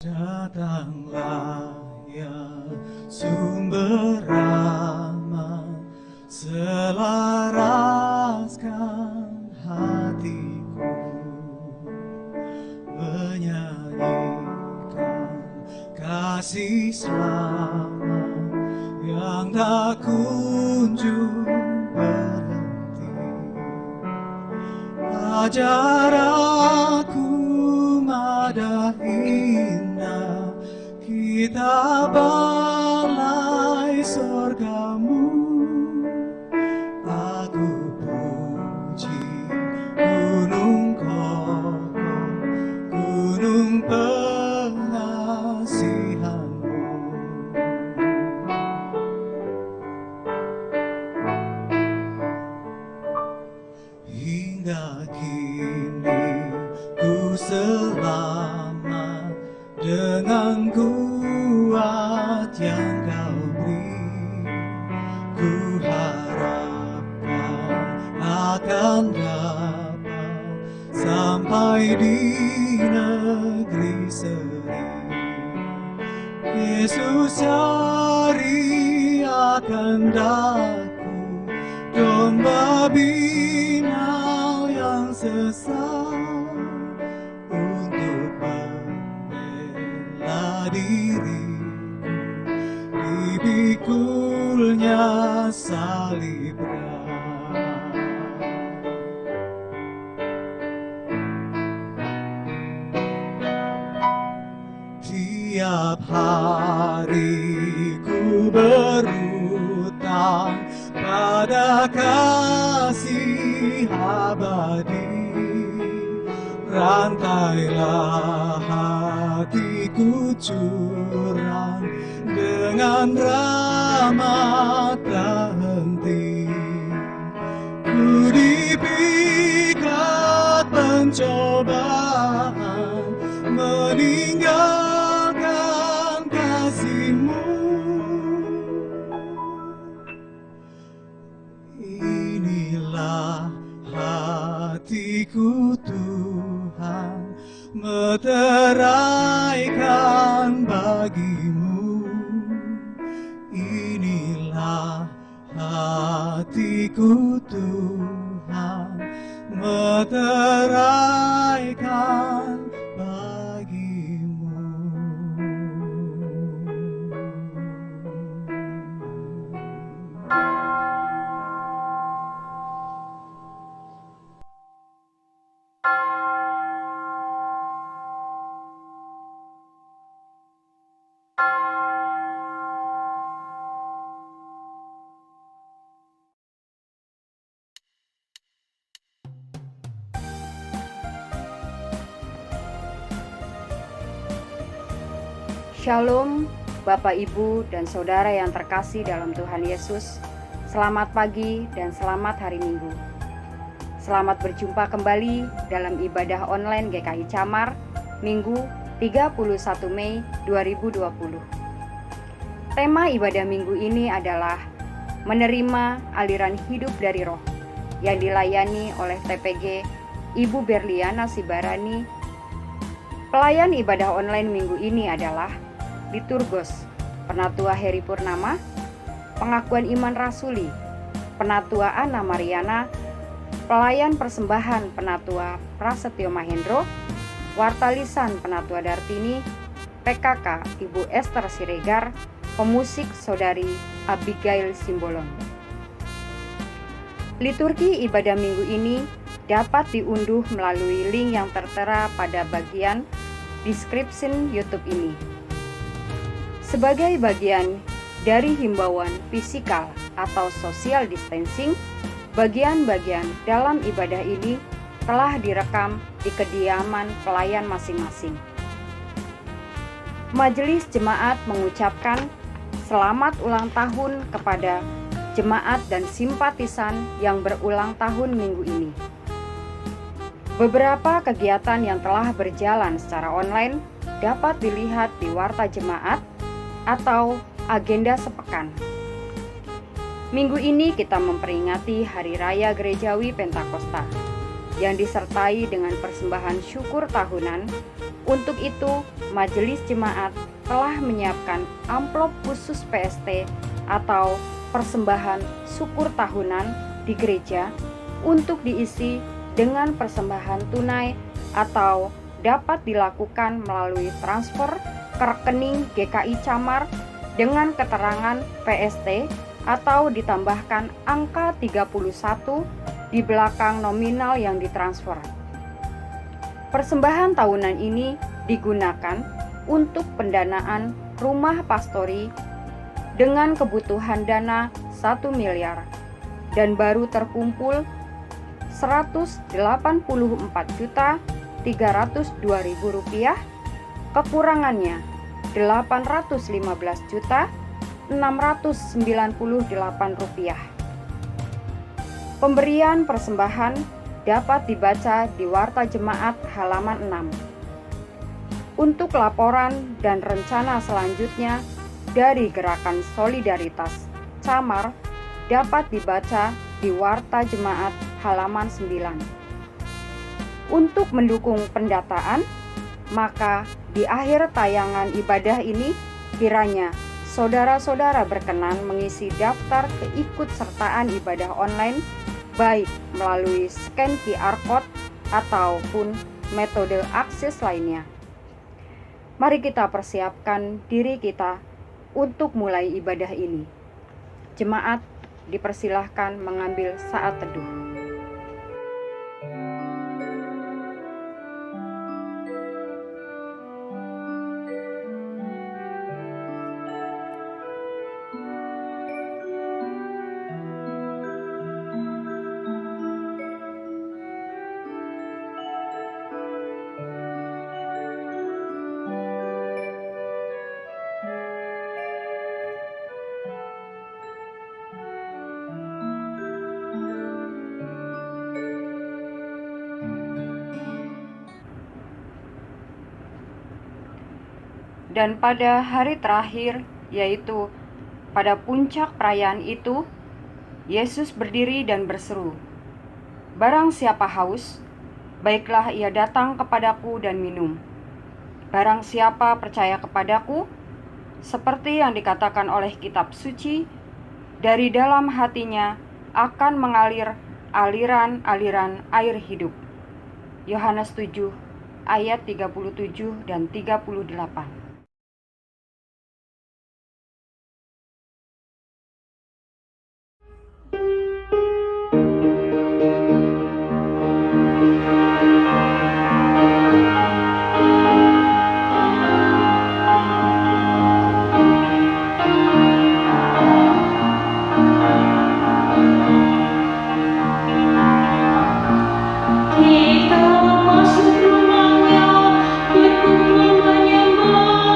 Datanglah ya sumber rahmat, selaraskan hatiku, menyanyikan kasih selamat yang tak kunjung berhenti. Ajar aku madah indah kitab balai sorgamu. Aku puji gunung kokoh, gunung pengasihanmu. Hingga kini ku selamat dengan kuat yang kau beri. Ku harapkan akan dapat sampai di negeri seri. Yesus cari akan daku, domba binau yang sesat, untuk membela diriku dipikulnya salib berat. Tiap hari ku berutang pada kasih abadi. Rantailah hatiku curang dengan rahmat tak henti. Ku dipikat pencobaan, meninggalkan kasih-Mu. Inilah hatiku Tuhan, meteraikan bagi-Mu. Inilah hatiku Tuhan, meteraikan bagi-Mu. Shalom, Bapak, Ibu, dan Saudara yang terkasih dalam Tuhan Yesus. Selamat pagi dan selamat hari Minggu. Selamat berjumpa kembali dalam ibadah online GKI Camar, Minggu 31 Mei 2020. Tema ibadah minggu ini adalah menerima aliran hidup dari Roh yang dilayani oleh TPG Ibu Berliana Sibarani. Pelayan ibadah online minggu ini adalah Liturgos Penatua Heri Purnama, Pengakuan Iman Rasuli Penatua Ana Mariana, Pelayan Persembahan Penatua Prasetyo Mahendro, Warta Lisan Penatua Dartini, PKK Ibu Esther Siregar, Pemusik Saudari Abigail Simbolon. Liturgi ibadah minggu ini dapat diunduh melalui link yang tertera pada bagian description YouTube ini. Sebagai bagian dari himbauan fisikal atau social distancing, bagian-bagian dalam ibadah ini telah direkam di kediaman pelayan masing-masing. Majelis Jemaat mengucapkan selamat ulang tahun kepada jemaat dan simpatisan yang berulang tahun minggu ini. Beberapa kegiatan yang telah berjalan secara online dapat dilihat di Warta Jemaat atau agenda sepekan. Minggu ini kita memperingati Hari Raya Gerejawi Pentakosta yang disertai dengan persembahan syukur tahunan Untuk itu, Majelis Jemaat telah menyiapkan amplop khusus PST atau persembahan syukur tahunan di gereja untuk diisi dengan persembahan tunai atau dapat dilakukan melalui transfer ke rekening GKI Camar dengan keterangan PST atau ditambahkan angka 31 di belakang nominal yang ditransfer. Persembahan tahunan ini digunakan untuk pendanaan rumah pastori dengan kebutuhan dana 1 miliar dan baru terkumpul 184.302.000 rupiah, kekurangannya 815.698 rupiah. Pemberian persembahan dapat dibaca di Warta Jemaat halaman 6. Untuk laporan dan rencana selanjutnya dari Gerakan Solidaritas Camar dapat dibaca di Warta Jemaat halaman 9. Untuk mendukung pendataan, maka di akhir tayangan ibadah ini kiranya saudara-saudara berkenan mengisi daftar keikutsertaan ibadah online baik melalui scan QR Code ataupun metode akses lainnya. Mari kita persiapkan diri kita untuk mulai ibadah ini. Jemaat dipersilahkan mengambil saat teduh. Dan pada hari terakhir, yaitu pada puncak perayaan itu, Yesus berdiri dan berseru, "Barang siapa haus, baiklah ia datang kepadaku dan minum. Barang siapa percaya kepadaku, seperti yang dikatakan oleh kitab suci, dari dalam hatinya akan mengalir aliran-aliran air hidup." Yohanes 7 ayat 37 dan 38. Kita masuk rumahnya, berkumpul menyembah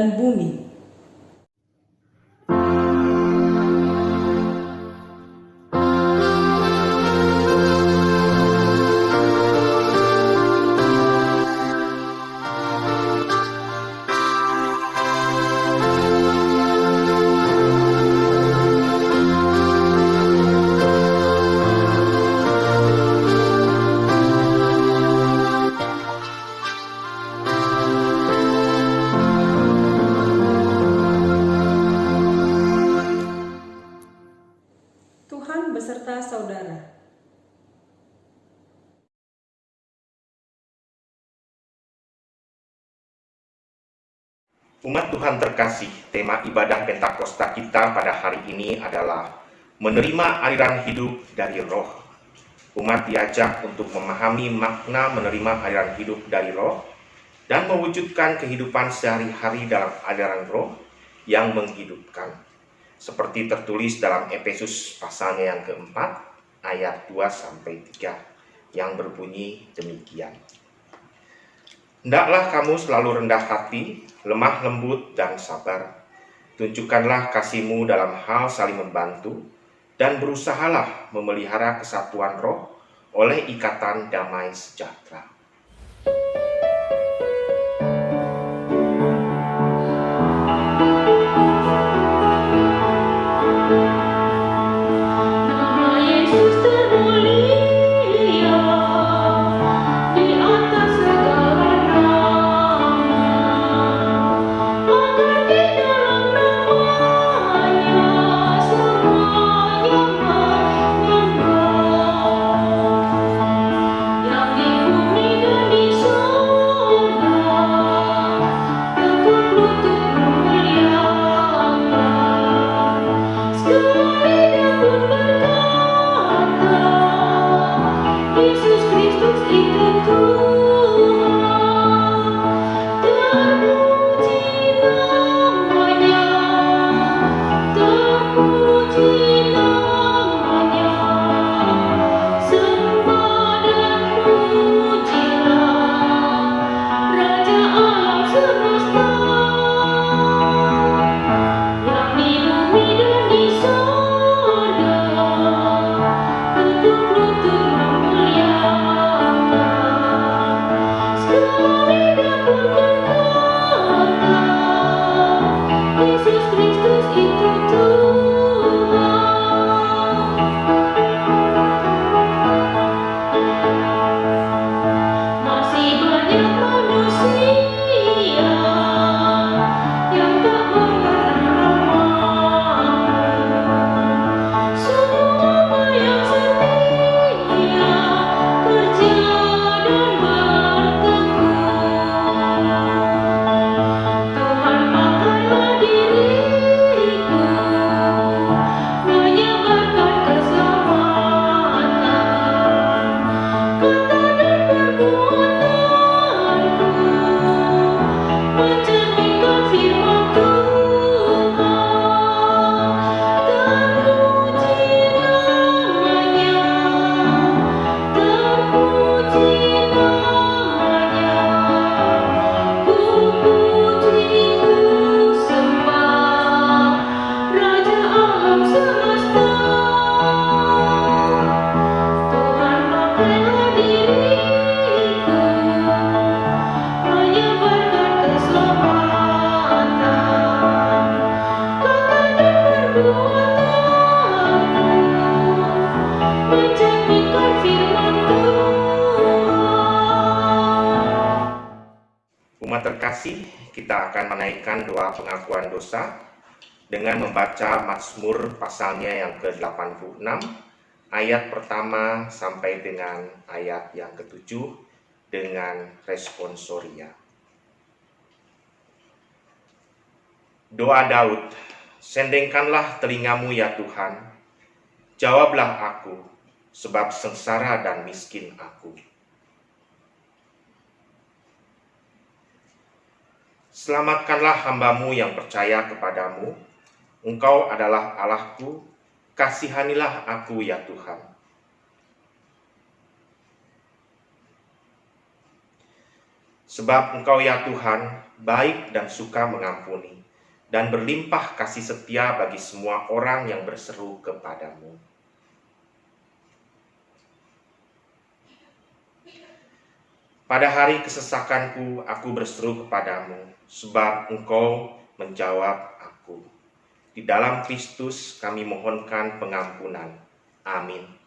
dan bumi. Tuhan beserta saudara. Umat Tuhan terkasih, tema ibadah Pentakosta kita pada hari ini adalah menerima aliran hidup dari Roh. Umat diajak untuk memahami makna menerima aliran hidup dari Roh dan mewujudkan kehidupan sehari-hari dalam aliran Roh yang menghidupkan. Seperti tertulis dalam Efesus pasalnya yang keempat, ayat 2-3, yang berbunyi demikian. Hendaklah kamu selalu rendah hati, lemah lembut dan sabar. Tunjukkanlah kasih-Mu dalam hal saling membantu, dan berusahalah memelihara kesatuan roh oleh ikatan damai sejahtera. Umat terkasih, kita akan menaikkan doa pengakuan dosa dengan membaca Mazmur pasalnya yang ke-86, ayat pertama sampai dengan ayat yang ke-7 dengan responsoria. Doa Daud, sendengkanlah telingamu ya Tuhan, jawablah aku, sebab sengsara dan miskin aku. Selamatkanlah hamba-Mu yang percaya kepadamu, Engkau adalah Allahku, kasihanilah aku ya Tuhan. Sebab Engkau ya Tuhan, baik dan suka mengampuni, dan berlimpah kasih setia bagi semua orang yang berseru kepadamu. Pada hari kesesakanku, aku berseru kepadamu, sebab Engkau menjawab aku. Di dalam Kristus kami mohonkan pengampunan. Amin.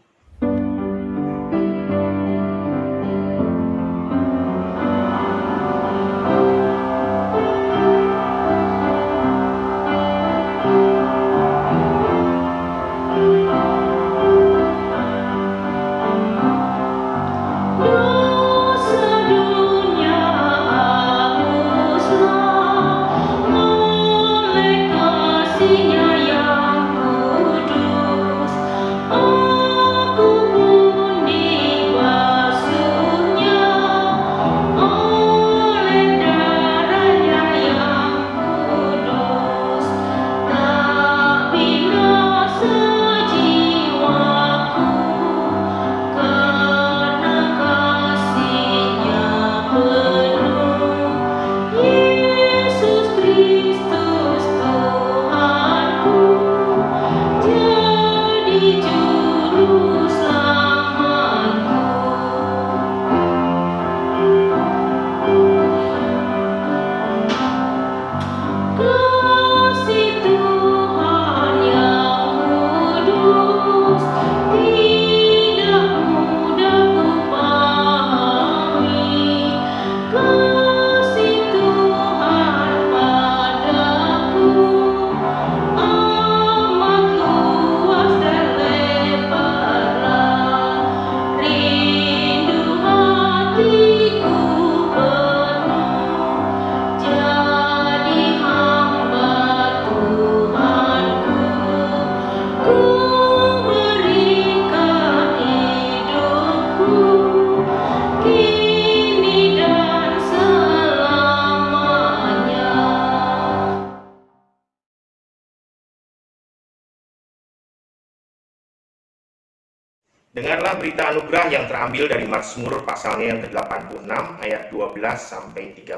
Dengarlah berita anugerah yang terambil dari Mazmur pasalnya yang ke-86 ayat 12 sampai 13.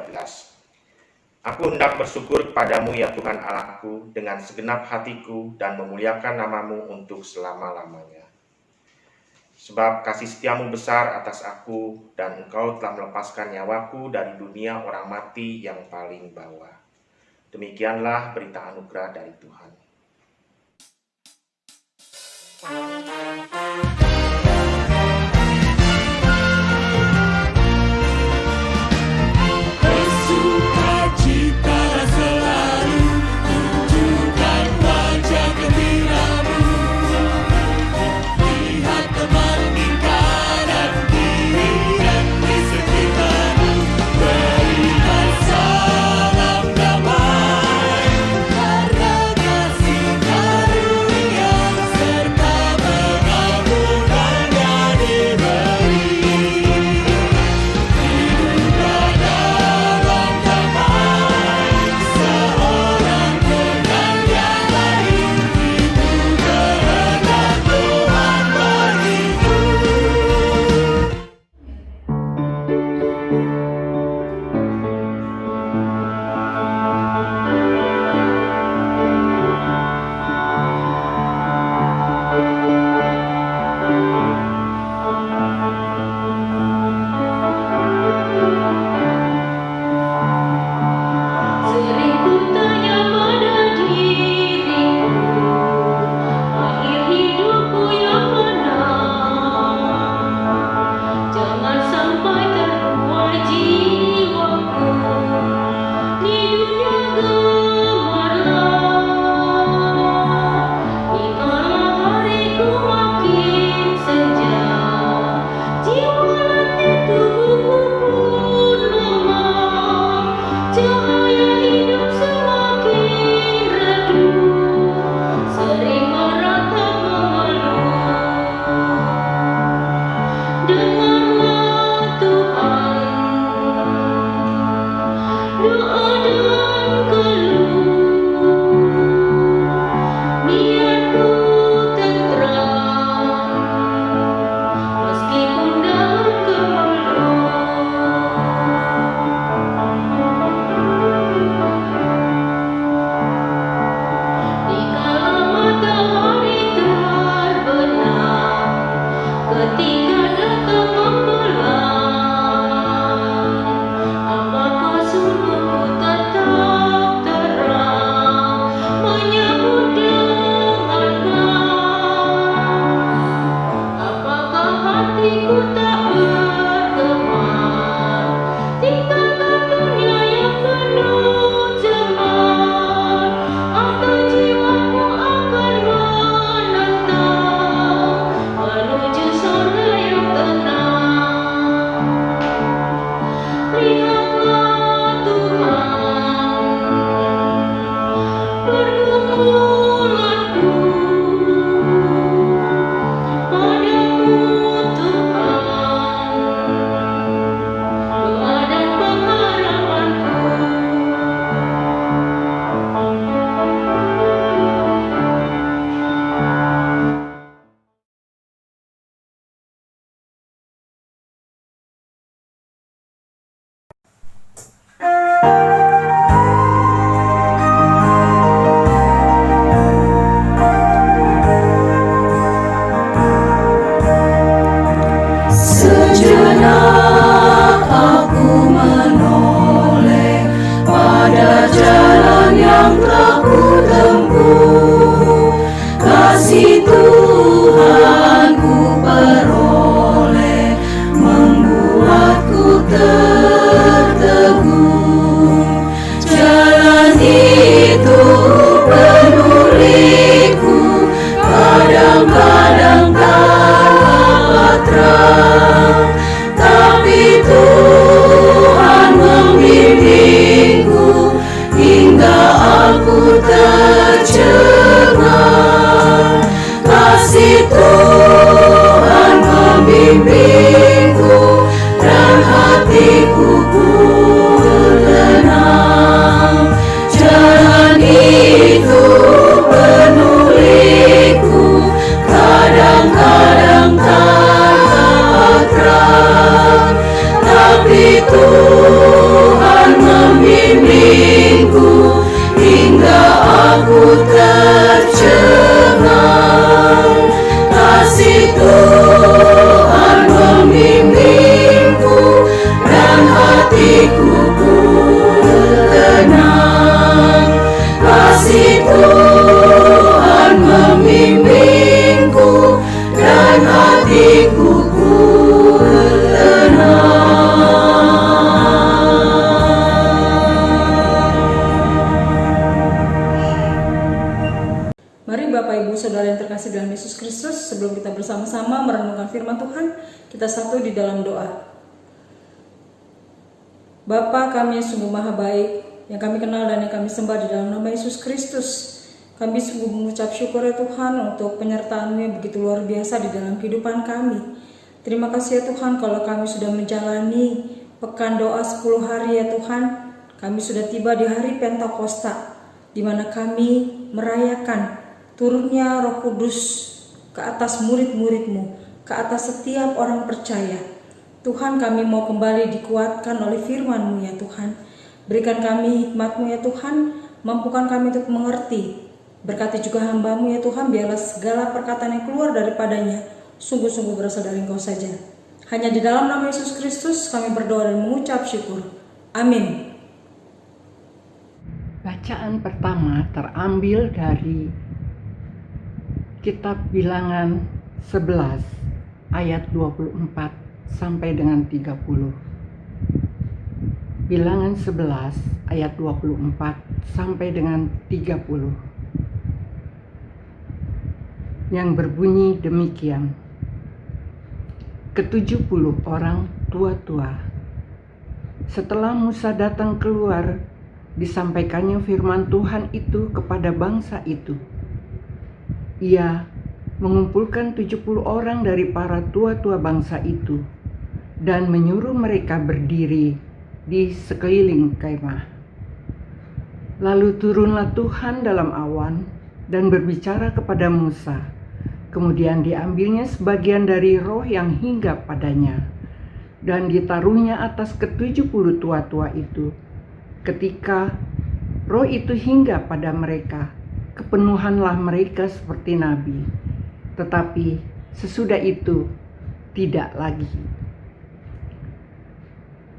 Aku hendak bersyukur kepadamu ya Tuhan Allahku dengan segenap hatiku dan memuliakan namamu untuk selama-lamanya. Sebab kasih setiamu besar atas aku dan engkau telah melepaskan nyawaku dari dunia orang mati yang paling bawah. Demikianlah berita anugerah dari Tuhan. Karena Mari Bapak Ibu Saudara yang terkasih dalam Yesus Kristus, sebelum kita bersama-sama merenungkan firman Tuhan, kita satu di dalam doa. Bapa kami yang sungguh maha baik, yang kami kenal dan yang kami sembah di dalam nama Yesus Kristus, kami sungguh mengucap syukur ya Tuhan untuk penyertaan-Mu yang begitu luar biasa di dalam kehidupan kami. Terima kasih ya Tuhan kalau kami sudah menjalani pekan doa 10 hari ya Tuhan. Kami sudah tiba di hari Pentakosta, di mana kami merayakan turunnya Roh Kudus ke atas murid-murid-Mu, ke atas setiap orang percaya. Tuhan, kami mau kembali dikuatkan oleh firman-Mu ya Tuhan. Berikan kami hikmat-Mu ya Tuhan, mampukan kami untuk mengerti. Berkati juga hamba-Mu ya Tuhan, biarlah segala perkataan yang keluar daripadanya sungguh-sungguh berasal dari Engkau saja. Hanya di dalam nama Yesus Kristus kami berdoa dan mengucap syukur. Amin. Bacaan pertama terambil dari Kitab Bilangan 11 ayat 24 sampai dengan 30. Bilangan 11 ayat 24 sampai dengan 30. Yang berbunyi demikian. Ke-70 orang tua-tua. Setelah Musa datang keluar, disampaikannya firman Tuhan itu kepada bangsa itu. Ia mengumpulkan 70 orang dari para tua-tua bangsa itu dan menyuruh mereka berdiri di sekeliling kemah. Lalu turunlah Tuhan dalam awan dan berbicara kepada Musa. Kemudian diambilnya sebagian dari roh yang hinggap padanya dan ditaruhnya atas ke-70 tua-tua itu. Ketika roh itu hinggap pada mereka, kepenuhanlah mereka seperti nabi. Tetapi sesudah itu tidak lagi.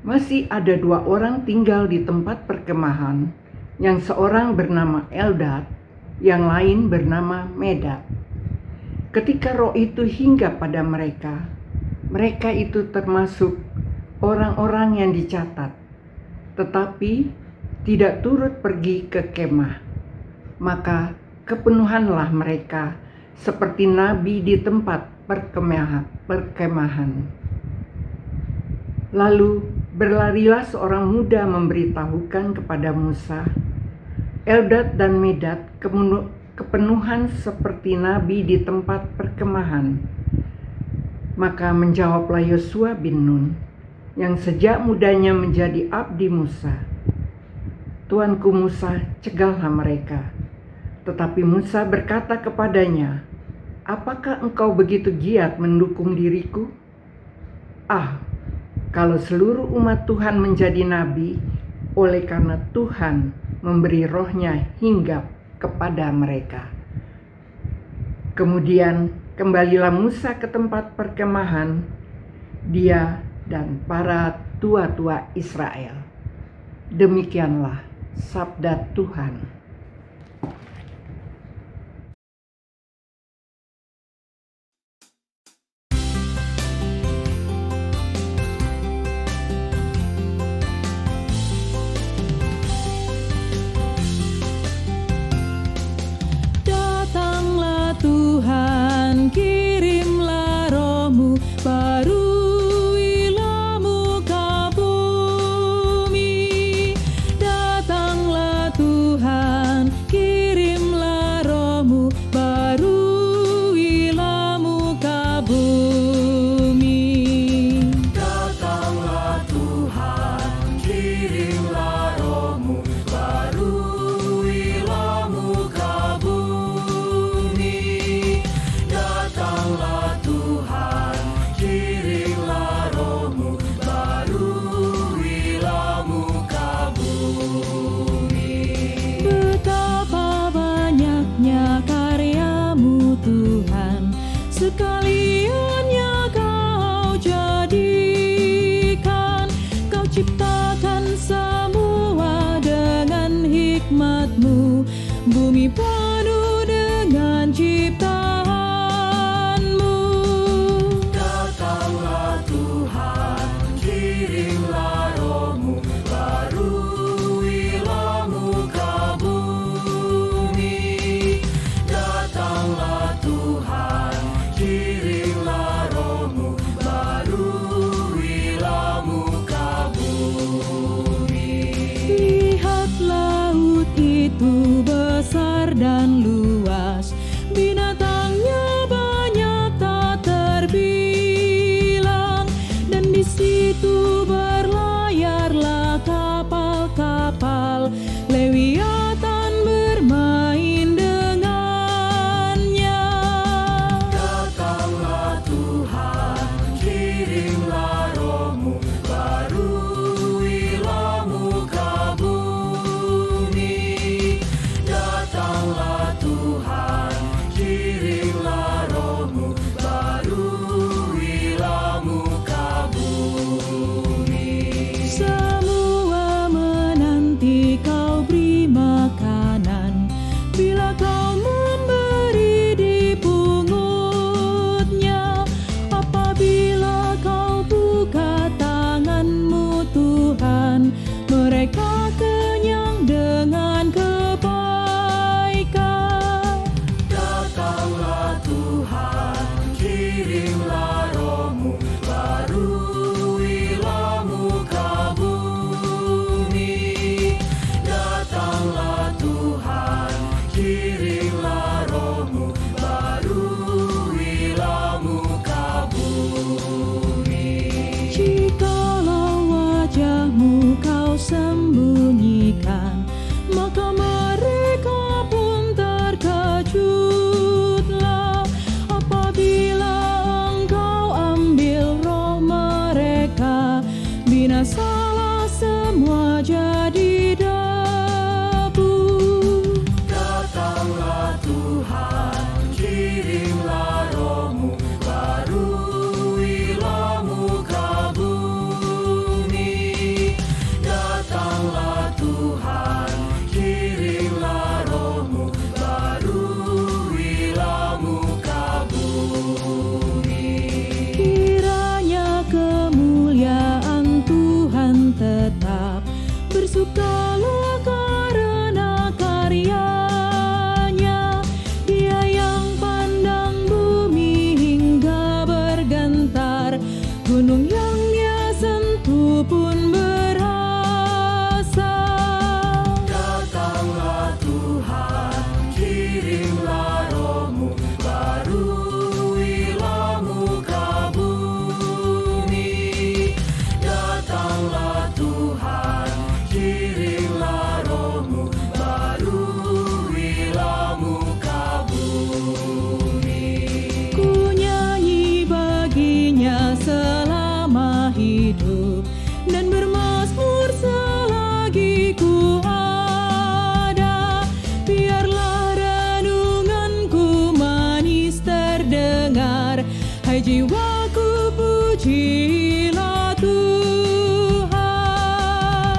Masih ada 2 orang tinggal di tempat perkemahan, yang seorang bernama Eldad, yang lain bernama Medad. Ketika roh itu hinggap pada mereka, mereka itu termasuk orang-orang yang dicatat, tetapi tidak turut pergi ke kemah. Maka kepenuhanlah mereka seperti nabi di tempat perkemahan. Lalu berlarilah seorang muda memberitahukan kepada Musa, Eldad dan Medad kepenuhan seperti nabi di tempat perkemahan. Maka menjawablah Yosua bin Nun, yang sejak mudanya menjadi abdi Musa, Tuanku Musa, cegahlah mereka. Tetapi Musa berkata kepadanya, apakah engkau begitu giat mendukung diriku? Kalau seluruh umat Tuhan menjadi nabi, oleh karena Tuhan memberi rohnya hinggap kepada mereka. Kemudian kembalilah Musa ke tempat perkemahan, dia dan para tua-tua Israel. Demikianlah sabda Tuhan. Datanglah Tuhan, kirimlah roh-Mu, baruilah muka bumi. Datanglah Tuhan, Datanglah Tuhan, kirimlah roh-Mu, baruilah muka bumi. Datanglah Tuhan, kirimlah roh-Mu, baruilah muka bumi. Jikalau wajah-Mu Kau sembunyikan, maka mereka pun terkejutlah. Apabila Engkau ambil roh mereka, binasalah semua jadi debu. Datanglah Tuhan, kirimlah roh-Mu, baruilah muka bumi. Datanglah Tuhan, kirimlah roh-Mu, baruilah muka bumi. Kiranya kemuliaan Tuhan tetap, bersukalah karena karyanya. Dia yang pandang bumi hingga bergentar, gunung yang Dia sentuh pun berasa. Datanglah Tuhan, kirimlah roh-Mu, baruilah muka bumi. Datanglah Tuhan, kirimlah roh-Mu, baruilah muka bumi. Ku nyanyi baginya selama hidup, dan bermazmur selagi ku ada. Biarlah renunganku manis terdengar, hai jiwaku pujilah Tuhan.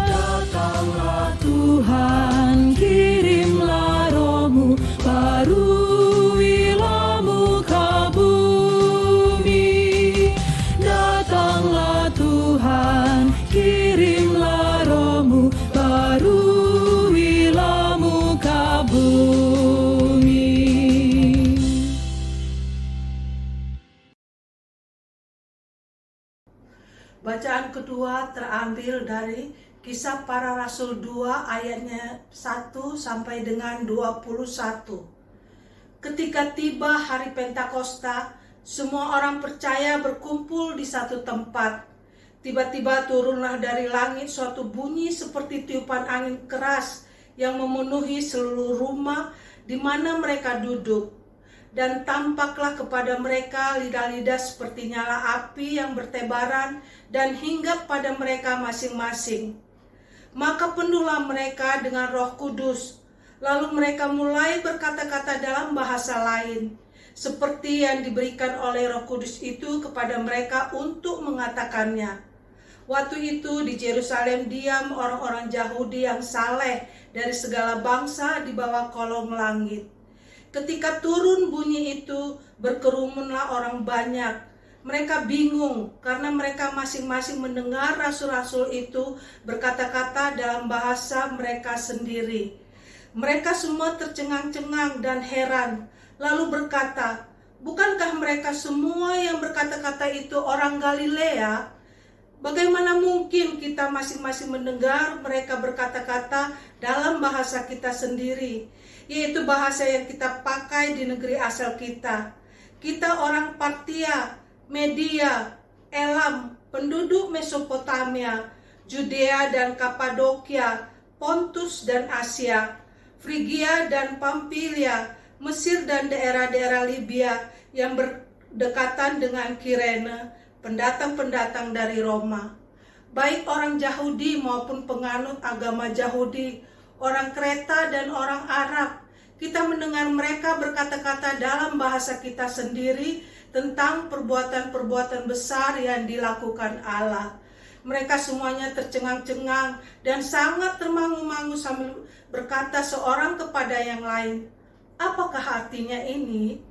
Datanglah Tuhan, kirimlah roh-Mu, baruilah muka bumi. Datanglah Tuhan, kirimlah roh-Mu, baruilah muka bumi. Bacaan kedua terambil dari Kisah Para Rasul 2 ayatnya 1 sampai dengan 21. Ketika tiba hari Pentakosta, semua orang percaya berkumpul di satu tempat. Tiba-tiba turunlah dari langit suatu bunyi seperti tiupan angin keras yang memenuhi seluruh rumah di mana mereka duduk. Dan tampaklah kepada mereka lidah-lidah seperti nyala api yang bertebaran dan hinggap pada mereka masing-masing. Maka penuhlah mereka dengan Roh Kudus. Lalu mereka mulai berkata-kata dalam bahasa lain, seperti yang diberikan oleh Roh Kudus itu kepada mereka untuk mengatakannya. Waktu itu di Yerusalem diam orang-orang Yahudi yang saleh dari segala bangsa di bawah kolong langit. Ketika turun bunyi itu, berkerumunlah orang banyak. Mereka bingung karena mereka masing-masing mendengar rasul-rasul itu berkata-kata dalam bahasa mereka sendiri. Mereka semua tercengang-cengang dan heran, lalu berkata, "Bukankah mereka semua yang berkata-kata itu orang Galilea? Bagaimana mungkin kita masing-masing mendengar mereka berkata-kata dalam bahasa kita sendiri, yaitu bahasa yang kita pakai di negeri asal kita? Kita orang Partia, Media, Elam, penduduk Mesopotamia, Judea dan Kapadokia, Pontus dan Asia, Frigia dan Pamfilia, Mesir dan daerah-daerah Libya yang berdekatan dengan Kirene, pendatang-pendatang dari Roma, baik orang Yahudi maupun penganut agama Yahudi, orang Kreta dan orang Arab. Kita mendengar mereka berkata-kata dalam bahasa kita sendiri tentang perbuatan-perbuatan besar yang dilakukan Allah." Mereka semuanya tercengang-cengang dan sangat termangu-mangu sambil berkata seorang kepada yang lain, "Apakah artinya ini?"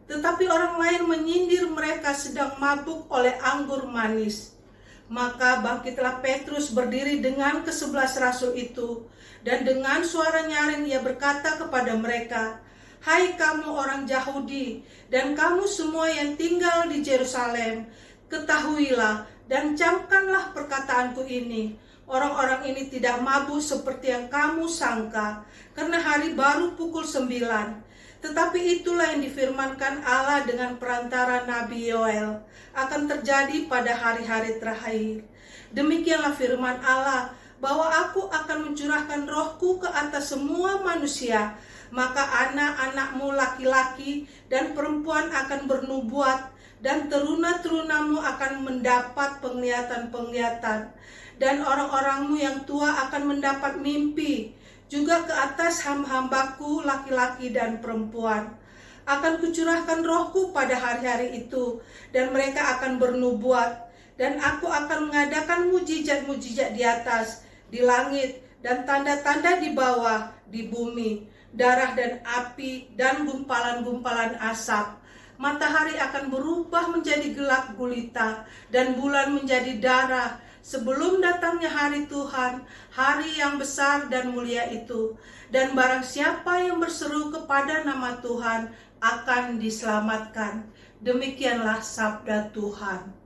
Tetapi orang lain menyindir mereka sedang mabuk oleh anggur manis. Maka bangkitlah Petrus berdiri dengan ke-11 rasul itu, dan dengan suara nyaring ia berkata kepada mereka, Hai kamu orang Yahudi, dan kamu semua yang tinggal di Yerusalem, ketahuilah dan camkanlah perkataanku ini. Orang-orang ini tidak mabuk seperti yang kamu sangka, karena hari baru pukul 9. Tetapi itulah yang difirmankan Allah dengan perantara Nabi Yoel akan terjadi pada hari-hari terakhir. Demikianlah firman Allah, bahwa aku akan mencurahkan rohku ke atas semua manusia, maka anak-anakmu laki-laki dan perempuan akan bernubuat, dan teruna-terunamu akan mendapat penglihatan-penglihatan, dan orang-orangmu yang tua akan mendapat mimpi. Juga ke atas hamba-hambaku laki-laki dan perempuan akan kucurahkan rohku pada hari-hari itu, dan mereka akan bernubuat, dan aku akan mengadakan mujizat-mujizat di atas, di langit, dan tanda-tanda di bawah, di bumi, darah dan api, dan gumpalan-gumpalan asap. Matahari akan berubah menjadi gelap gulita, dan bulan menjadi darah, sebelum datangnya hari Tuhan, hari yang besar dan mulia itu. Dan barang siapa yang berseru kepada nama Tuhan akan diselamatkan. Demikianlah sabda Tuhan.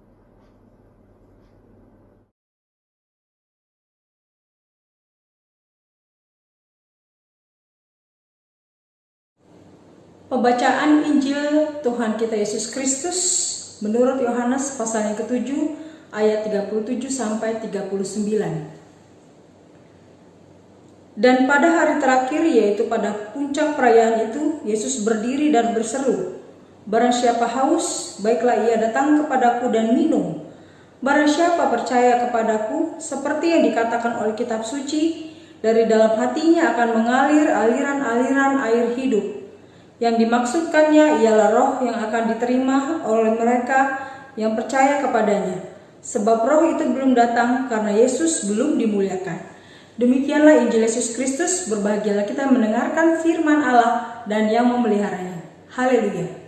Pembacaan Injil Tuhan kita Yesus Kristus menurut Yohanes pasal yang ke-7 ayat 37 sampai 39. Dan pada hari terakhir, yaitu pada puncak perayaan itu, Yesus berdiri dan berseru, "Barang siapa haus, baiklah ia datang kepadaku dan minum. Barang siapa percaya kepadaku, seperti yang dikatakan oleh kitab suci, dari dalam hatinya akan mengalir aliran-aliran air hidup." Yang dimaksudkannya ialah roh yang akan diterima oleh mereka yang percaya kepadanya. Sebab roh itu belum datang karena Yesus belum dimuliakan. Demikianlah Injil Yesus Kristus. Berbahagialah kita mendengarkan firman Allah dan yang memeliharanya. Haleluya.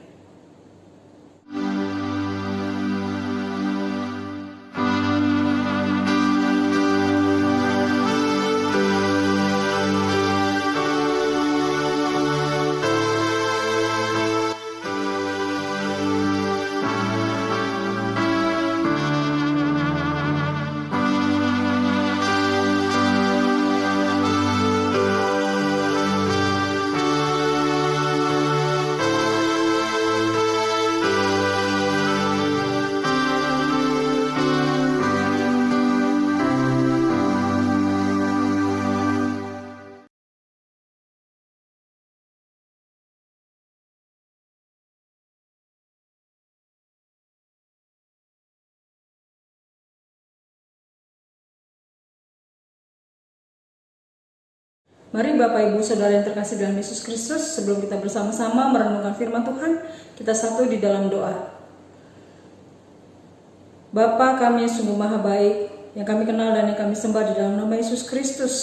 Mari Bapak Ibu Saudara yang terkasih dalam Yesus Kristus, sebelum kita bersama-sama merenungkan firman Tuhan, kita satu di dalam doa. Bapa kami yang sungguh maha baik, yang kami kenal dan yang kami sembah di dalam nama Yesus Kristus,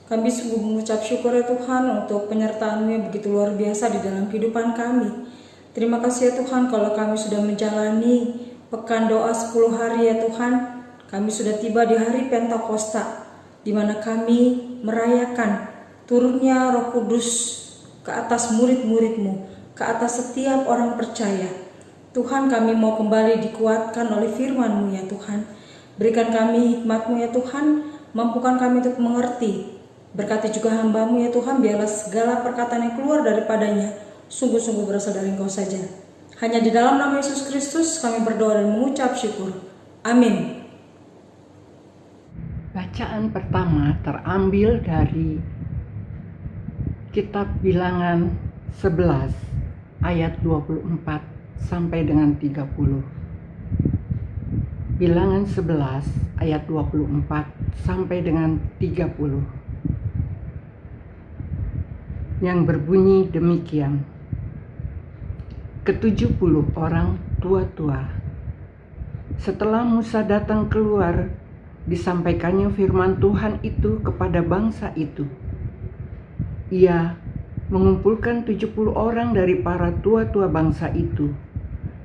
kami sungguh mengucap syukur ya Tuhan untuk penyertaan-Mu yang begitu luar biasa di dalam kehidupan kami. Terima kasih ya Tuhan kalau kami sudah menjalani pekan doa 10 hari ya Tuhan. Kami sudah tiba di hari Pentakosta, di mana kami merayakan turunnya Roh Kudus ke atas murid-murid-Mu, ke atas setiap orang percaya. Tuhan, kami mau kembali dikuatkan oleh firman-Mu ya Tuhan. Berikan kami hikmat-Mu ya Tuhan, mampukan kami untuk mengerti. Berkati juga hamba-Mu ya Tuhan, biarlah segala perkataan yang keluar daripadanya sungguh-sungguh berasal dari Engkau saja. Hanya di dalam nama Yesus Kristus kami berdoa dan mengucap syukur. Amin. Bacaan pertama terambil dari Kitab Bilangan 11 ayat 24 sampai dengan 30. Bilangan 11 ayat 24 sampai dengan 30. Yang berbunyi demikian. Ke-70 orang tua-tua. Setelah Musa datang keluar, disampaikannya firman Tuhan itu kepada bangsa itu. Ia mengumpulkan 70 orang dari para tua-tua bangsa itu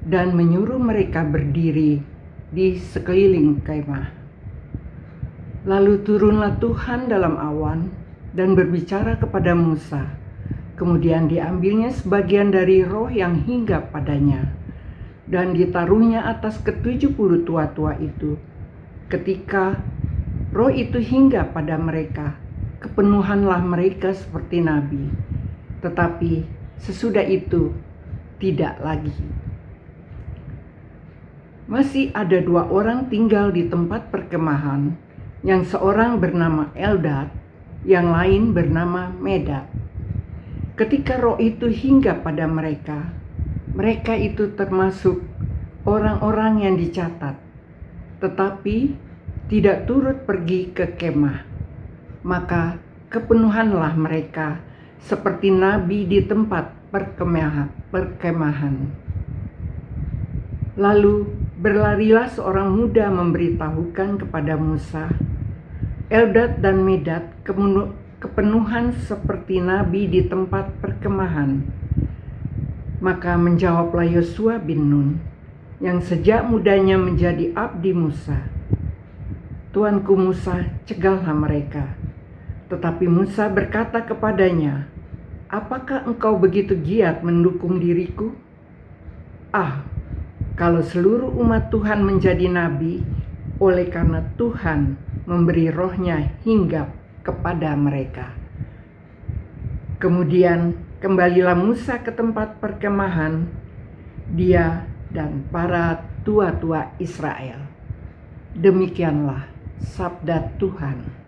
dan menyuruh mereka berdiri di sekeliling kemah. Lalu turunlah Tuhan dalam awan dan berbicara kepada Musa Kemudian diambilnya sebagian dari roh yang hinggap padanya, dan ditaruhnya atas ke-70 tua-tua itu. Ketika roh itu hinggap pada mereka, kepenuhanlah mereka seperti nabi. Tetapi sesudah itu tidak lagi. Masih ada 2 orang tinggal di tempat perkemahan, yang seorang bernama Eldad, yang lain bernama Medad. Ketika roh itu hinggap pada mereka, mereka itu termasuk orang-orang yang dicatat, tetapi tidak turut pergi ke kemah. Maka kepenuhanlah mereka seperti nabi di tempat perkemahan. Lalu berlarilah seorang muda memberitahukan kepada Musa, Eldad dan Medad kepenuhan seperti nabi di tempat perkemahan. Maka menjawablah Yosua bin Nun, yang sejak mudanya menjadi abdi Musa, Tuanku Musa, cegahlah mereka. Tetapi Musa berkata kepadanya, apakah engkau begitu giat mendukung diriku? Kalau seluruh umat Tuhan menjadi nabi, oleh karena Tuhan memberi rohnya hinggap kepada mereka. Kemudian kembalilah Musa ke tempat perkemahan, dia dan para tua-tua Israel. Demikianlah sabda Tuhan.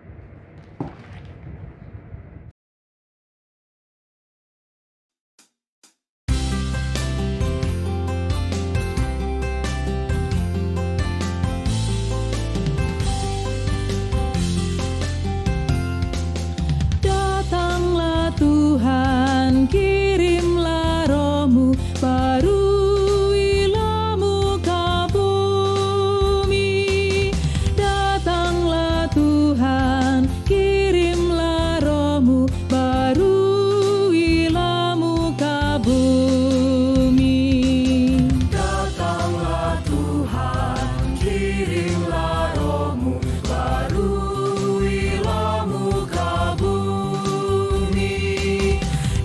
Datanglah Tuhan, kirimlah roh-Mu, baruilah muka bumi. Datanglah Tuhan, kirimlah roh-Mu, baruilah muka bumi. Datanglah Tuhan, kirimlah roh-Mu, baruilah muka bumi.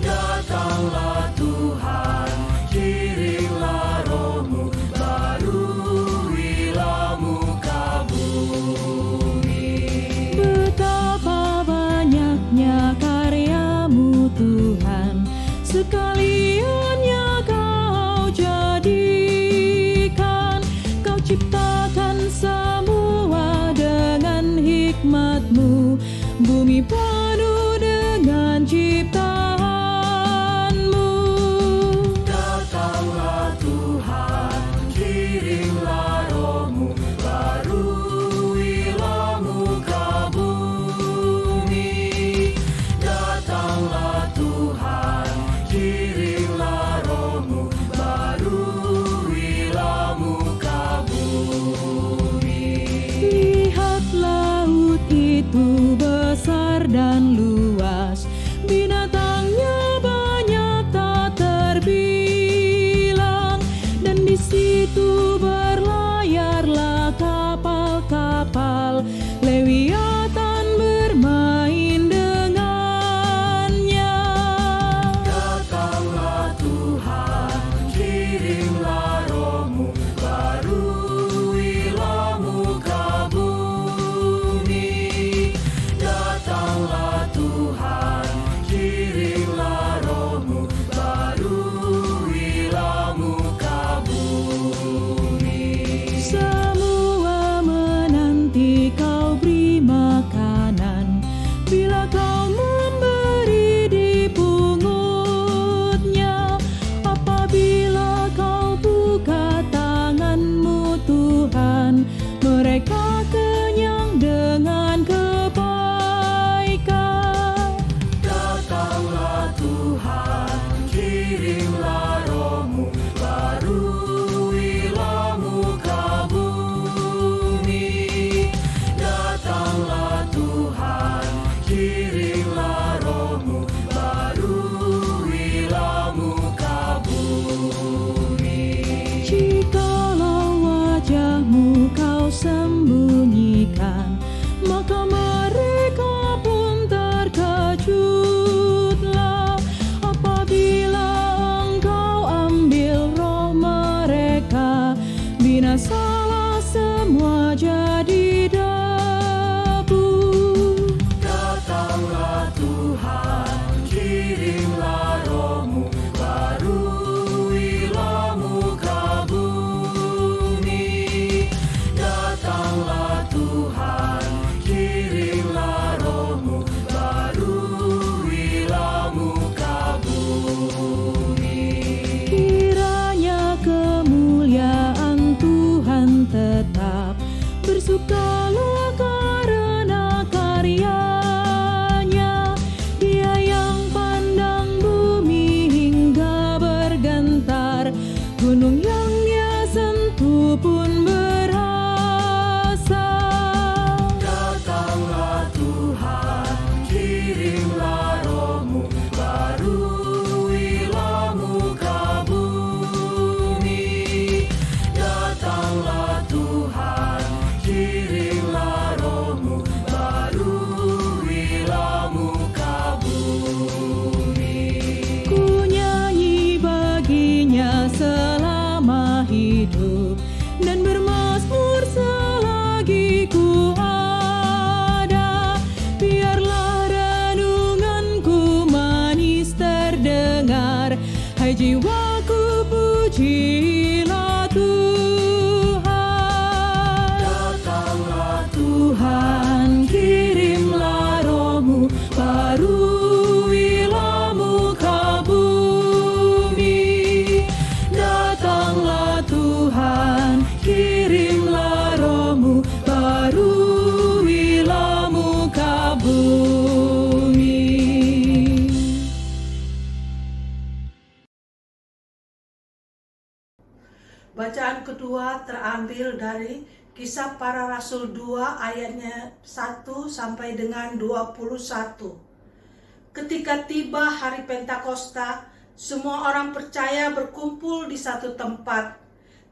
Datanglah Tuhan, kirimlah roh-Mu, baruilah muka bumi. Betapa banyaknya karya-Mu Tuhan, sekaliannya Kau jadikan. Kau ciptakan semua dengan hikmat-Mu, bumi penuh dengan ciptaan-Mu. Datanglah Tuhan, kirimlah roh-Mu, baruilah muka bumi. Datanglah Tuhan, kirimlah roh-Mu, baruilah muka bumi. Lihat laut itu besar dan luas, binatangnya banyak tak terbilang, dan di situ berlayarlah kapal-kapal, Lewiatan bermain dengannya. Datanglah Tuhan, kirimlah roh-Mu, baruilah muka bumi. Datanglah Tuhan, kirimlah roh-Mu, baruilah muka bumi. Semua menanti Kau beri makanan, bila Kau memberi dipungutnya. Apabila Kau Hanya salah semua jadi debu. Datanglah Tuhan, kirimlah Roh-Mu, baruilah muka bumi. Datanglah Tuhan, kirimlah Roh-Mu, baruilah muka bumi. Kiranya kemuliaan Tuhan tetap, bersukalah karena karyanya. Dia yang pandang bumi hingga bergentar, gunung yang Dia sentuh pun berasa. Datanglah Tuhan, kirimlah Roh-Mu, baruilah muka bumi. Datanglah Tuhan, kirimlah Roh-Mu, baruilah muka bumi. Ku nyanyi baginya selama hidup, dan bermazmur selagi ku ada. Biarlah renunganku manis terdengar, hai jiwaku pujilah Tuhan. Datanglah Tuhan, kirimlah Roh-Mu, baruilah muka bumi. Datanglah Tuhan, kirimlah Roh-Mu, baruilah muka bumi. Bacaan kedua terambil dari Kisah Para Rasul 2 ayatnya 1 sampai dengan 21. Ketika tiba hari Pentakosta, semua orang percaya berkumpul di satu tempat.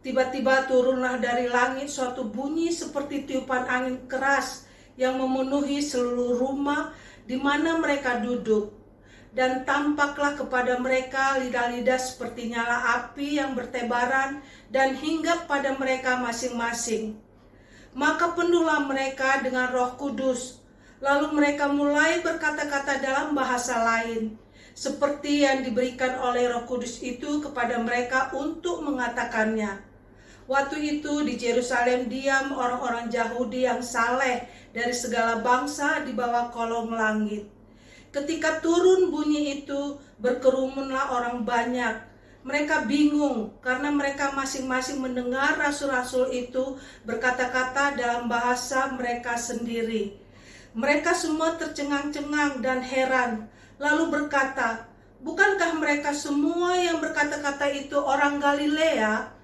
Tiba-tiba turunlah dari langit suatu bunyi seperti tiupan angin keras yang memenuhi seluruh rumah di mana mereka duduk. Dan tampaklah kepada mereka lidah-lidah seperti nyala api yang bertebaran dan hinggap pada mereka masing-masing. Maka penuhlah mereka dengan Roh Kudus. Lalu mereka mulai berkata-kata dalam bahasa lain, seperti yang diberikan oleh Roh Kudus itu kepada mereka untuk mengatakannya. Waktu itu di Yerusalem diam orang-orang Yahudi yang saleh dari segala bangsa di bawah kolong langit. Ketika turun bunyi itu, berkerumunlah orang banyak. Mereka bingung karena mereka masing-masing mendengar rasul-rasul itu berkata-kata dalam bahasa mereka sendiri. Mereka semua tercengang-cengang dan heran, lalu berkata, "Bukankah mereka semua yang berkata-kata itu orang Galilea?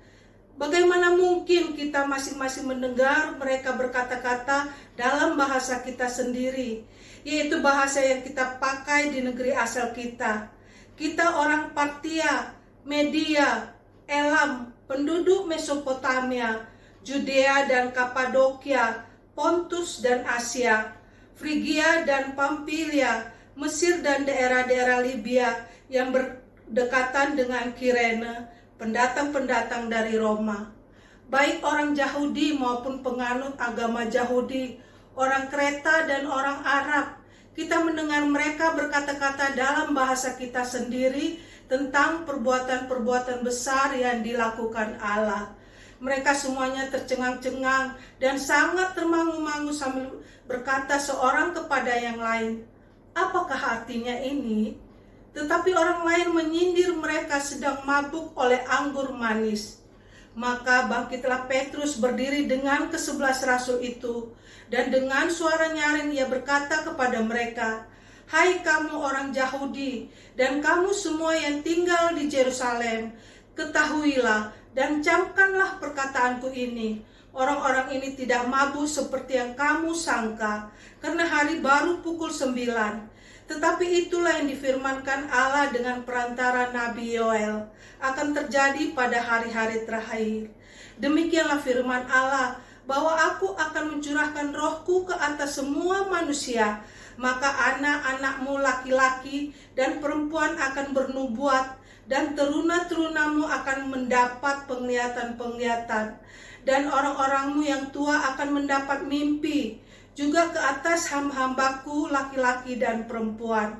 Bagaimana mungkin kita masing-masing mendengar mereka berkata-kata dalam bahasa kita sendiri, yaitu bahasa yang kita pakai di negeri asal kita? Kita orang Partia, Media, Elam, penduduk Mesopotamia, Judea dan Kapadokia, Pontus dan Asia, Frigia dan Pamfilia, Mesir dan daerah-daerah Libya yang berdekatan dengan Kirene, pendatang-pendatang dari Roma, baik orang Yahudi maupun penganut agama Yahudi, orang Kreta dan orang Arab. Kita mendengar mereka berkata-kata dalam bahasa kita sendiri tentang perbuatan-perbuatan besar yang dilakukan Allah." Mereka semuanya tercengang-cengang dan sangat termangu-mangu sambil berkata seorang kepada yang lain, "Apakah artinya ini?" Tetapi orang lain menyindir mereka sedang mabuk oleh anggur manis. Maka bangkitlah Petrus berdiri dengan ke-11 rasul itu, dan dengan suara nyaring ia berkata kepada mereka, "Hai kamu orang Yahudi, dan kamu semua yang tinggal di Yerusalem, ketahuilah dan camkanlah perkataanku ini. Orang-orang ini tidak mabuk seperti yang kamu sangka, karena hari baru pukul 9. Tetapi itulah yang difirmankan Allah dengan perantara Nabi Yoel akan terjadi pada hari-hari terakhir. Demikianlah firman Allah, bahwa aku akan mencurahkan rohku ke atas semua manusia, maka anak-anakmu laki-laki dan perempuan akan bernubuat, dan teruna-terunamu akan mendapat penglihatan-penglihatan, dan orang-orangmu yang tua akan mendapat mimpi. Juga ke atas hamba-hambaku laki-laki dan perempuan.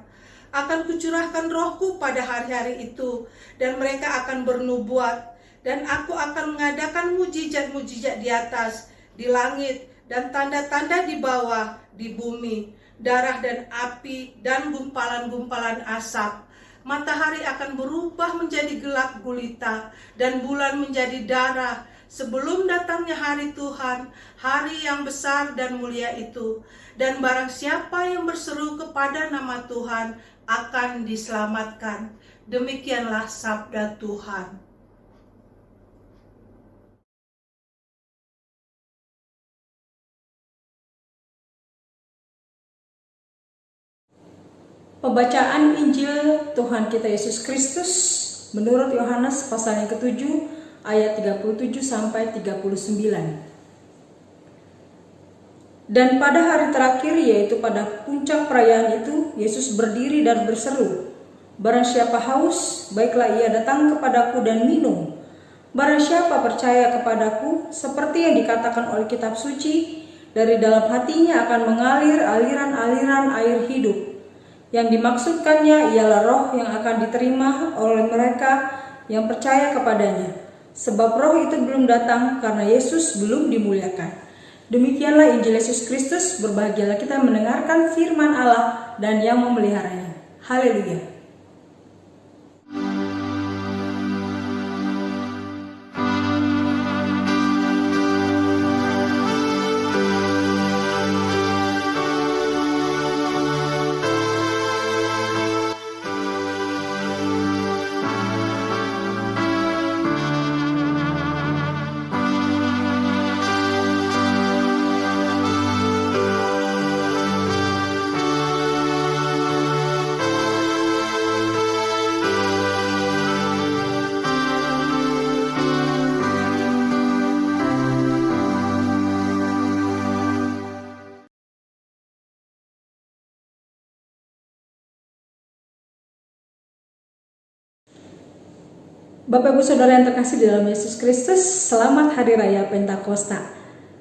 Akan kucurahkan rohku pada hari-hari itu, dan mereka akan bernubuat. Dan aku akan mengadakan mujizat-mujizat di atas, di langit, dan tanda-tanda di bawah, di bumi, darah dan api, dan gumpalan-gumpalan asap. Matahari akan berubah menjadi gelap gulita, dan bulan menjadi darah, sebelum datangnya hari Tuhan, hari yang besar dan mulia itu. Dan barang siapa yang berseru kepada nama Tuhan akan diselamatkan. Demikianlah sabda Tuhan. Pembacaan Injil Tuhan kita Yesus Kristus menurut Yohanes pasal yang ke-7 ayat 37 sampai 39. Dan pada hari terakhir, yaitu pada puncak perayaan itu, Yesus berdiri dan berseru, "Barang siapa haus, baiklah ia datang kepadaku dan minum. Barang siapa percaya kepadaku, seperti yang dikatakan oleh kitab suci, dari dalam hatinya akan mengalir aliran-aliran air hidup." Yang dimaksudkannya ialah roh yang akan diterima oleh mereka yang percaya kepadanya. Sebab roh itu belum datang karena Yesus belum dimuliakan. Demikianlah Injil Yesus Kristus. Berbahagialah kita mendengarkan firman Allah dan yang memeliharanya. Haleluya. Bapak Ibu Saudara yang terkasih di dalam Yesus Kristus, selamat Hari Raya Pentakosta.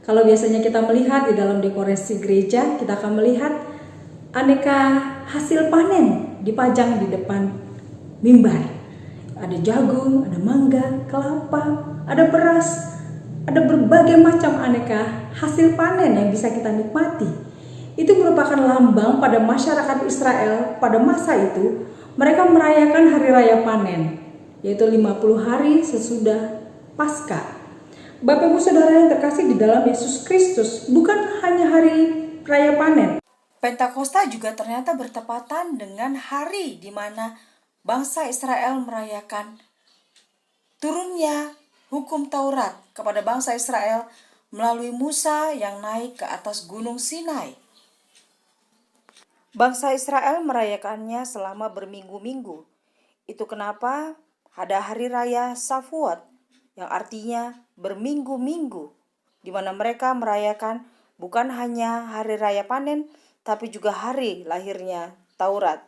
Kalau biasanya kita melihat di dalam dekorasi gereja, kita akan melihat aneka hasil panen dipajang di depan mimbar. Ada jagung, ada mangga, kelapa, ada beras, ada berbagai macam aneka hasil panen yang bisa kita nikmati. Itu merupakan lambang pada masyarakat Israel pada masa itu. Mereka merayakan Hari Raya Panen, yaitu 50 hari sesudah Paskah. Bapak Ibu Saudara yang terkasih di dalam Yesus Kristus, bukan hanya hari raya panen. Pentakosta juga ternyata bertepatan dengan hari di mana bangsa Israel merayakan turunnya hukum Taurat kepada bangsa Israel melalui Musa yang naik ke atas gunung Sinai. Bangsa Israel merayakannya selama berminggu-minggu. Itu kenapa ada hari raya Shavuot yang artinya berminggu-minggu, di mana mereka merayakan bukan hanya hari raya panen, tapi juga hari lahirnya Taurat.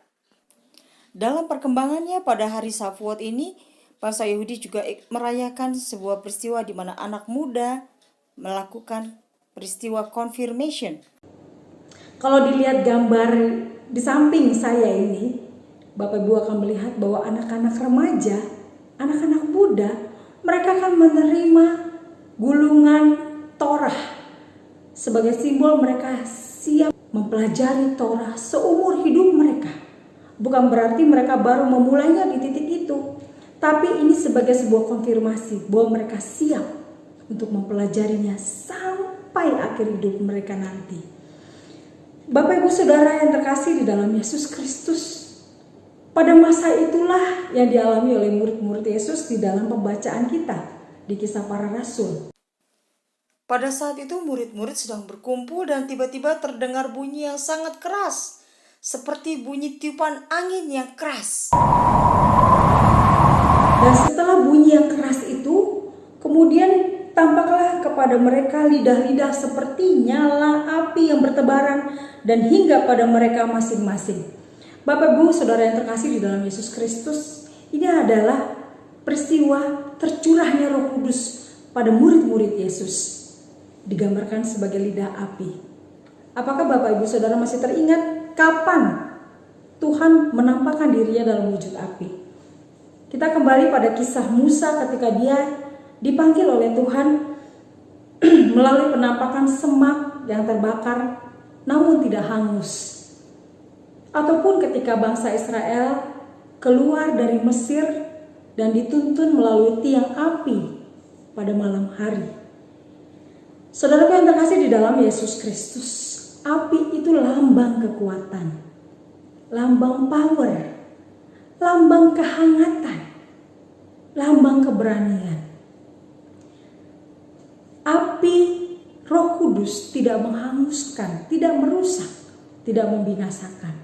Dalam perkembangannya pada hari Shavuot ini, bangsa Yahudi juga merayakan sebuah peristiwa di mana anak muda melakukan peristiwa confirmation. Kalau dilihat gambar di samping saya ini, Bapak Ibu akan melihat bahwa anak-anak remaja, anak-anak muda, mereka akan menerima gulungan Torah sebagai simbol mereka siap mempelajari Torah seumur hidup mereka. Bukan berarti mereka baru memulainya di titik itu, tapi ini sebagai sebuah konfirmasi bahwa mereka siap untuk mempelajarinya sampai akhir hidup mereka nanti. Bapak Ibu Saudara yang terkasih di dalam Yesus Kristus, pada masa itulah yang dialami oleh murid-murid Yesus di dalam pembacaan kita di Kisah Para Rasul. Pada saat itu murid-murid sedang berkumpul dan tiba-tiba terdengar bunyi yang sangat keras, seperti bunyi tiupan angin yang keras. Dan setelah bunyi yang keras itu, kemudian tampaklah kepada mereka lidah-lidah seperti nyala api yang bertebaran dan hingga pada mereka masing-masing. Bapak Ibu Saudara yang terkasih di dalam Yesus Kristus, ini adalah peristiwa tercurahnya Roh Kudus pada murid-murid Yesus digambarkan sebagai lidah api. Apakah Bapak Ibu Saudara masih teringat kapan Tuhan menampakkan dirinya dalam wujud api? Kita kembali pada kisah Musa ketika dia dipanggil oleh Tuhan melalui penampakan semak yang terbakar namun tidak hangus. Ataupun ketika bangsa Israel keluar dari Mesir dan dituntun melalui tiang api pada malam hari. Saudaraku yang terkasih di dalam Yesus Kristus, api itu lambang kekuatan, lambang power, lambang kehangatan, lambang keberanian. Api Roh Kudus tidak menghanguskan, tidak merusak, tidak membinasakan.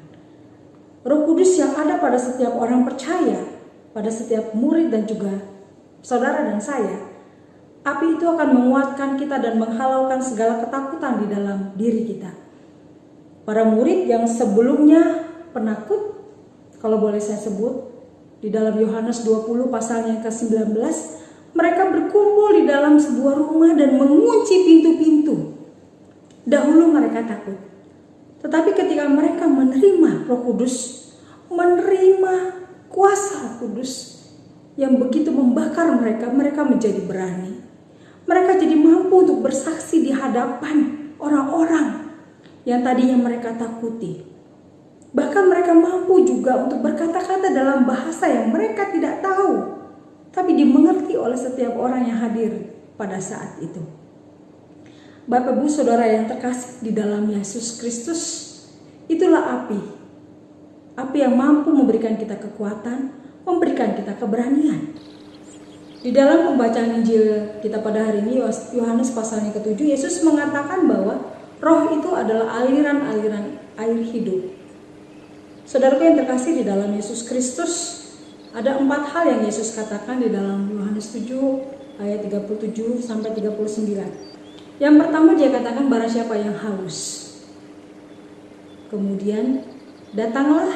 Roh Kudus yang ada pada setiap orang percaya, pada setiap murid dan juga saudara dan saya, api itu akan menguatkan kita dan menghalaukan segala ketakutan di dalam diri kita. Para murid yang sebelumnya penakut, kalau boleh saya sebut, di dalam Yohanes 20 pasalnya ke-19, mereka berkumpul di dalam sebuah rumah dan mengunci pintu-pintu. Dahulu mereka takut. Tetapi ketika mereka menerima Roh Kudus, menerima kuasa Roh Kudus yang begitu membakar mereka, mereka menjadi berani. Mereka jadi mampu untuk bersaksi di hadapan orang-orang yang tadinya mereka takuti. Bahkan mereka mampu juga untuk berkata-kata dalam bahasa yang mereka tidak tahu, tapi dimengerti oleh setiap orang yang hadir pada saat itu. Bapak Ibu Saudara yang terkasih di dalam Yesus Kristus, itulah api. Api yang mampu memberikan kita kekuatan, memberikan kita keberanian. Di dalam pembacaan Injil kita pada hari ini, Yohanes pasalnya ke-7, Yesus mengatakan bahwa roh itu adalah aliran-aliran air hidup. Saudaraku yang terkasih di dalam Yesus Kristus, ada 4 hal yang Yesus katakan di dalam Yohanes 7 ayat 37 sampai 39. Yang pertama dia katakan barang siapa yang haus. Kemudian datanglah,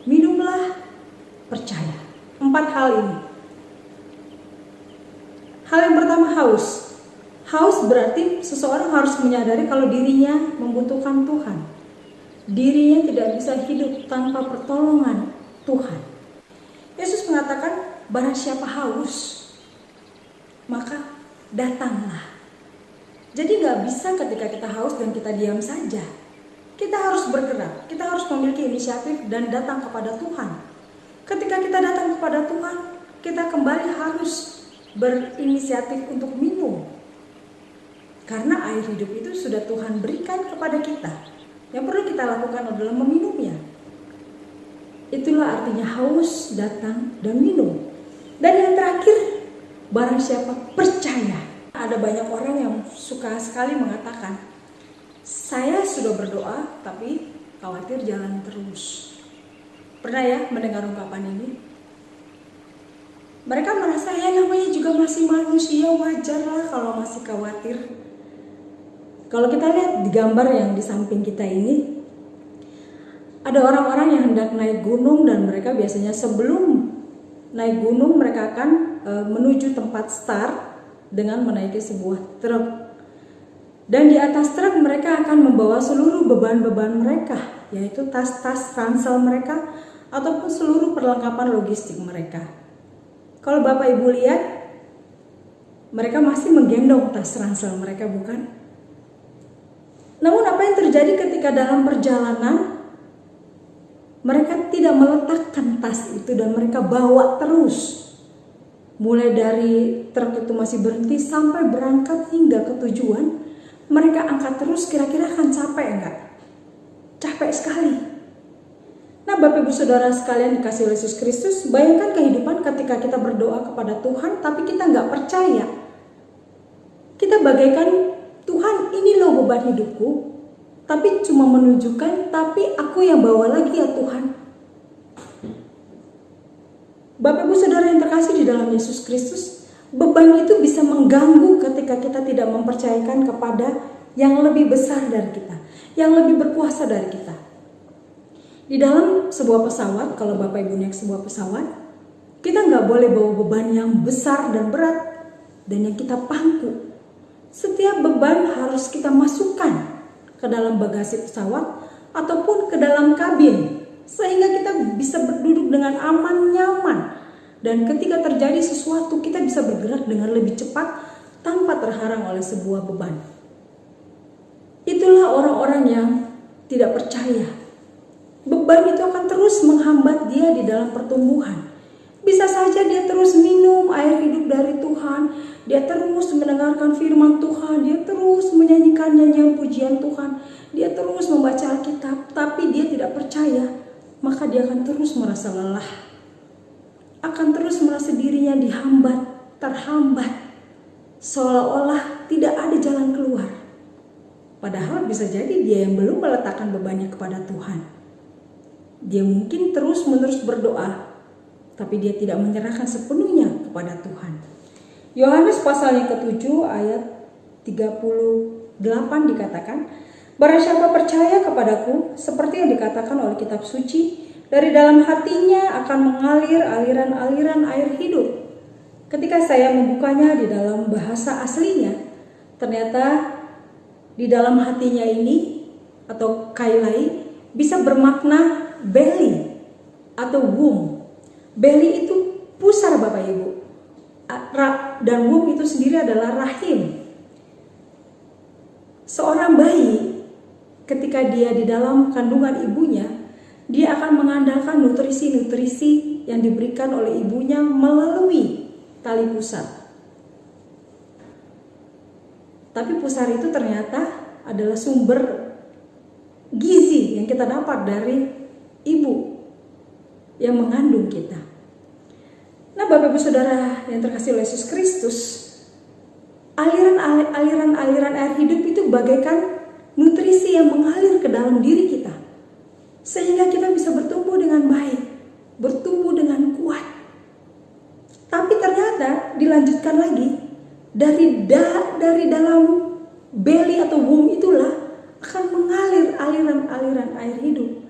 minumlah, percaya. 4 hal ini. Hal yang pertama haus. Haus berarti seseorang harus menyadari kalau dirinya membutuhkan Tuhan. Dirinya tidak bisa hidup tanpa pertolongan Tuhan. Yesus mengatakan barang siapa haus, maka datanglah. Jadi gak bisa ketika kita haus dan kita diam saja. Kita harus bergerak, kita harus memiliki inisiatif dan datang kepada Tuhan. Ketika kita datang kepada Tuhan, kita kembali harus berinisiatif untuk minum. Karena air hidup itu sudah Tuhan berikan kepada kita. Yang perlu kita lakukan adalah meminumnya. Itulah artinya haus, datang, dan minum. Dan yang terakhir, barang siapa percaya. Ada banyak orang yang suka sekali mengatakan, saya sudah berdoa tapi khawatir jalan terus. Pernah ya mendengar ungkapan ini? Mereka merasa ya namanya juga masih manusia, wajar lah kalau masih khawatir. Kalau kita lihat di gambar yang di samping kita ini, ada orang-orang yang hendak naik gunung dan mereka biasanya sebelum naik gunung mereka akan menuju tempat start dengan menaiki sebuah truk. Dan di atas truk mereka akan membawa seluruh beban-beban mereka, yaitu tas-tas ransel mereka ataupun seluruh perlengkapan logistik mereka. Kalau Bapak Ibu lihat, mereka masih menggendong tas ransel mereka, bukan? Namun apa yang terjadi ketika dalam perjalanan mereka tidak meletakkan tas itu dan mereka bawa terus. Mulai dari truk itu masih berhenti sampai berangkat hingga ke tujuan, mereka angkat terus, kira-kira akan capek enggak? Capek sekali. Nah Bapak Ibu Saudara sekalian dikasih oleh Yesus Kristus, bayangkan kehidupan ketika kita berdoa kepada Tuhan tapi kita enggak percaya. Kita bagaikan Tuhan ini loh beban hidupku, tapi cuma menunjukkan tapi aku yang bawa lagi ya Tuhan. Bapak Ibu Saudara yang terkasih di dalam Yesus Kristus, beban itu bisa mengganggu ketika kita tidak mempercayakan kepada yang lebih besar dari kita, yang lebih berkuasa dari kita. Di dalam sebuah pesawat, kalau Bapak Ibu naik sebuah pesawat, kita nggak boleh bawa beban yang besar dan berat. dan yang kita pangku. Setiap beban harus kita masukkan ke dalam bagasi pesawat ataupun ke dalam kabin, sehingga kita bisa berduduk dengan aman, nyaman. Dan ketika terjadi sesuatu, kita bisa bergerak dengan lebih cepat tanpa terharang oleh sebuah beban. Itulah orang-orang yang tidak percaya. Beban itu akan terus menghambat dia di dalam pertumbuhan. Bisa saja dia terus minum air hidup dari Tuhan, dia terus mendengarkan firman Tuhan, dia terus menyanyikan nyanyian pujian Tuhan, dia terus membaca Alkitab, tapi dia tidak percaya, maka dia akan terus merasa lelah, akan terus merasa dirinya dihambat, terhambat, seolah-olah tidak ada jalan keluar. Padahal bisa jadi dia yang belum meletakkan bebannya kepada Tuhan. Dia mungkin terus-menerus berdoa, tapi dia tidak menyerahkan sepenuhnya kepada Tuhan. Yohanes pasal yang ke-7 ayat 38 dikatakan, "Barang siapa percaya kepadaku, seperti yang dikatakan oleh kitab suci, dari dalam hatinya akan mengalir aliran-aliran air hidup." Ketika saya membukanya di dalam bahasa aslinya, ternyata di dalam hatinya ini atau kailai bisa bermakna belly atau womb. Belly itu pusar Bapak Ibu, dan womb itu sendiri adalah rahim. Seorang bayi ketika dia di dalam kandungan ibunya, dia akan mengandalkan nutrisi-nutrisi yang diberikan oleh ibunya melalui tali pusar. Tapi pusar itu ternyata adalah sumber gizi yang kita dapat dari ibu yang mengandung kita. Nah, Bapak Ibu Saudara yang terkasih oleh Yesus Kristus, aliran air hidup itu bagaikan nutrisi yang mengalir ke dalam diri kita, sehingga kita bisa bertumbuh dengan baik, bertumbuh dengan kuat. Tapi ternyata dilanjutkan lagi, dari dalam belly atau womb itulah akan mengalir aliran air hidup.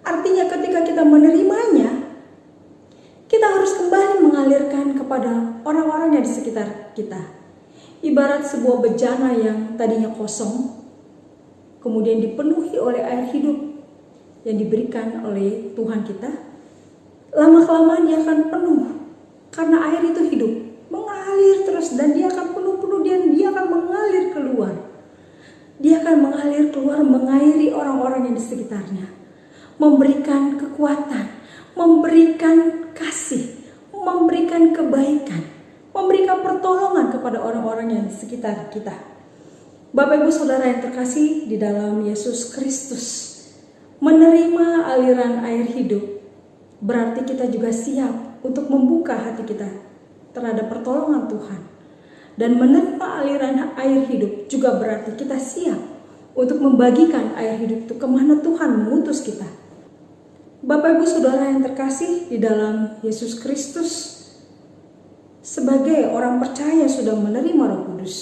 Artinya ketika kita menerimanya, kita harus kembali mengalirkan kepada orang-orang yang di sekitar kita. Ibarat sebuah bejana yang tadinya kosong, kemudian dipenuhi oleh air hidup yang diberikan oleh Tuhan kita. Lama-kelamaan dia akan penuh, karena air itu hidup, mengalir terus, dan dia akan penuh dan dia akan mengalir keluar. Dia akan mengalir keluar, mengairi orang-orang yang di sekitarnya, memberikan kekuatan, memberikan kasih, memberikan kebaikan, memberikan pertolongan kepada orang-orang yang di sekitar kita. Bapak Ibu Saudara yang terkasih di dalam Yesus Kristus, menerima aliran air hidup berarti kita juga siap untuk membuka hati kita terhadap pertolongan Tuhan. Dan menerima aliran air hidup juga berarti kita siap untuk membagikan air hidup itu kemana Tuhan mengutus kita. Bapak Ibu Saudara yang terkasih di dalam Yesus Kristus, sebagai orang percaya sudah menerima Roh Kudus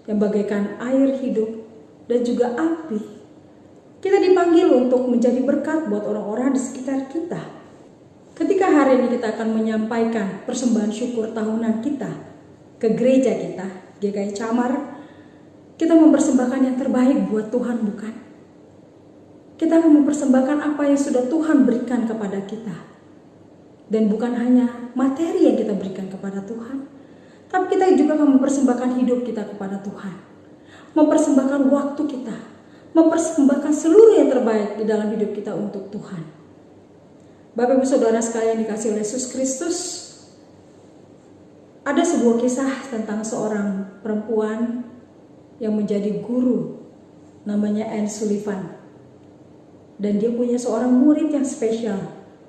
yang bagaikan air hidup dan juga api, kita dipanggil untuk menjadi berkat buat orang-orang di sekitar kita. Ketika hari ini kita akan menyampaikan persembahan syukur tahunan kita ke gereja kita, GKI Camar, kita mempersembahkan yang terbaik buat Tuhan, bukan? Kita akan mempersembahkan apa yang sudah Tuhan berikan kepada kita. Dan bukan hanya materi yang kita berikan kepada Tuhan, tapi kita juga akan mempersembahkan hidup kita kepada Tuhan. Mempersembahkan waktu kita, mempersembahkan seluruh yang terbaik di dalam hidup kita untuk Tuhan. Bapak Ibu Saudara sekalian dikasihi oleh Yesus Kristus, ada sebuah kisah tentang seorang perempuan yang menjadi guru, namanya Anne Sullivan. Dan dia punya seorang murid yang spesial,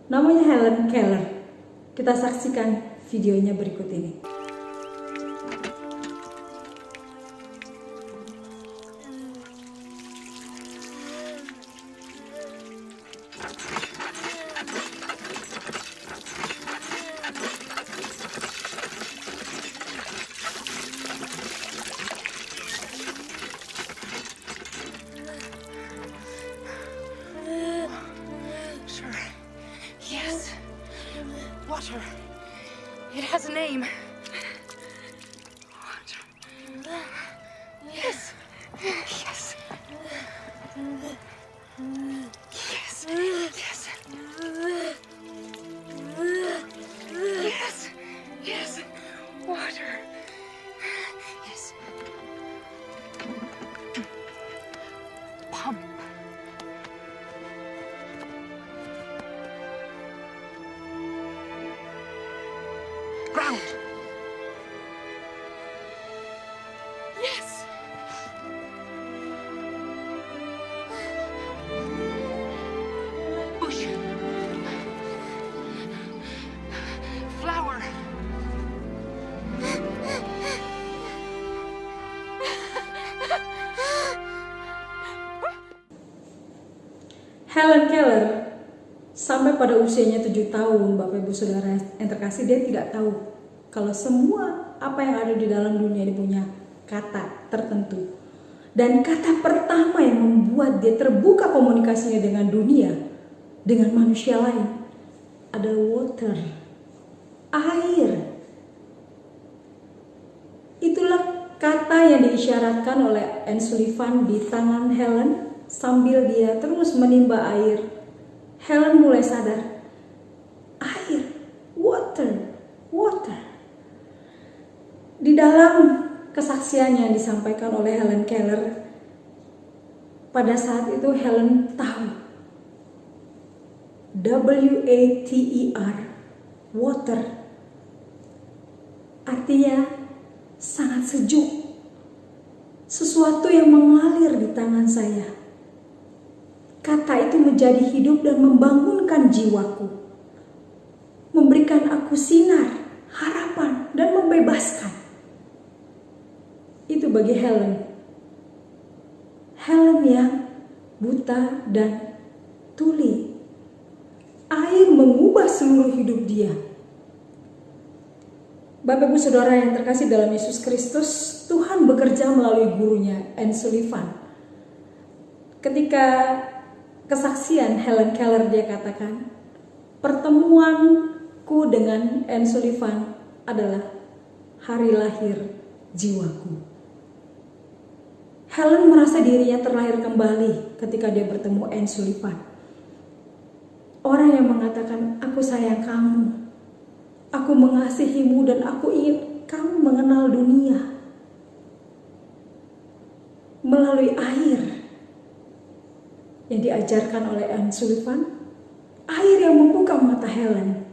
namanya Helen Keller. Kita saksikan videonya berikut ini. Water. It has a name. Helen Keller sampai pada usianya 7 tahun, Bapak Ibu Saudara yang terkasih, dia tidak tahu kalau semua apa yang ada di dalam dunia ini punya kata tertentu. Dan kata pertama yang membuat dia terbuka komunikasinya dengan dunia, dengan manusia lain, adalah water, air. Itulah kata yang diisyaratkan oleh Anne Sullivan di tangan Helen sambil dia terus menimba air. Helen mulai sadar, air, water, water. Di dalam kesaksiannya yang disampaikan oleh Helen Keller, pada saat itu Helen tahu W-A-T-E-R, water, artinya sangat sejuk, sesuatu yang mengalir di tangan saya. Kata itu menjadi hidup dan membangunkan jiwaku, memberikan aku sinar, harapan, dan membebaskan. Itu bagi Helen. Helen yang buta dan tuli. Air mengubah seluruh hidup dia. Bapak Ibu Saudara yang terkasih dalam Yesus Kristus, Tuhan bekerja melalui gurunya Anne Sullivan. Ketika kesaksian Helen Keller, dia katakan, pertemuanku dengan Anne Sullivan adalah hari lahir jiwaku. Helen merasa dirinya terlahir kembali ketika dia bertemu Anne Sullivan. Orang yang mengatakan, aku sayang kamu, aku mengasihimu, dan aku ingin kamu mengenal dunia. Melalui air yang diajarkan oleh Anne Sullivan, air yang membuka mata Helen.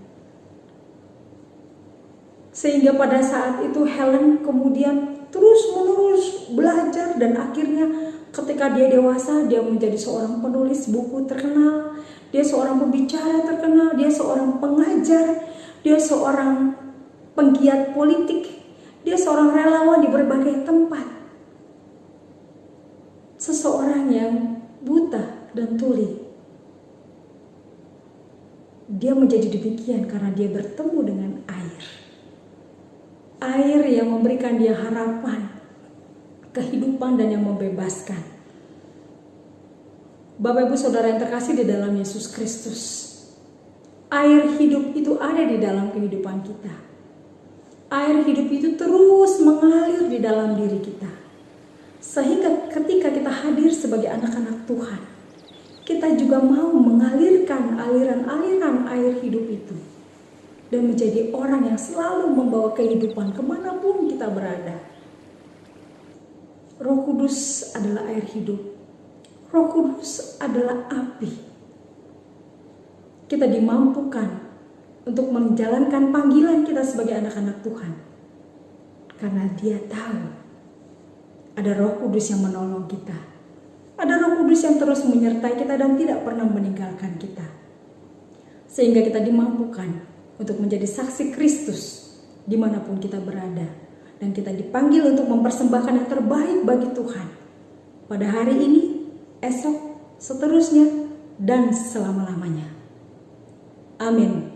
Sehingga pada saat itu Helen kemudian terus-menerus belajar, dan akhirnya ketika dia dewasa, dia menjadi seorang penulis buku terkenal, dia seorang pembicara terkenal, dia seorang pengajar, dia seorang penggiat politik, dia seorang relawan di berbagai tempat. Seseorang yang buta dan tuli. Dia menjadi demikian karena dia bertemu dengan air. Air yang memberikan dia harapan, kehidupan, dan yang membebaskan. Bapak Ibu Saudara yang terkasih di dalam Yesus Kristus, air hidup itu ada di dalam kehidupan kita. Air hidup itu terus mengalir di dalam diri kita. Sehingga ketika kita hadir sebagai anak-anak Tuhan, kita juga mau mengalirkan aliran-aliran air hidup itu. Dan menjadi orang yang selalu membawa kehidupan kemanapun kita berada. Roh Kudus adalah air hidup. Roh Kudus adalah api. Kita dimampukan untuk menjalankan panggilan kita sebagai anak-anak Tuhan. Karena dia tahu ada Roh Kudus yang menolong kita. Ada Roh Kudus yang terus menyertai kita dan tidak pernah meninggalkan kita. Sehingga kita dimampukan untuk menjadi saksi Kristus dimanapun kita berada. Dan kita dipanggil untuk mempersembahkan yang terbaik bagi Tuhan. Pada hari ini, esok, seterusnya, dan selama-lamanya. Amin.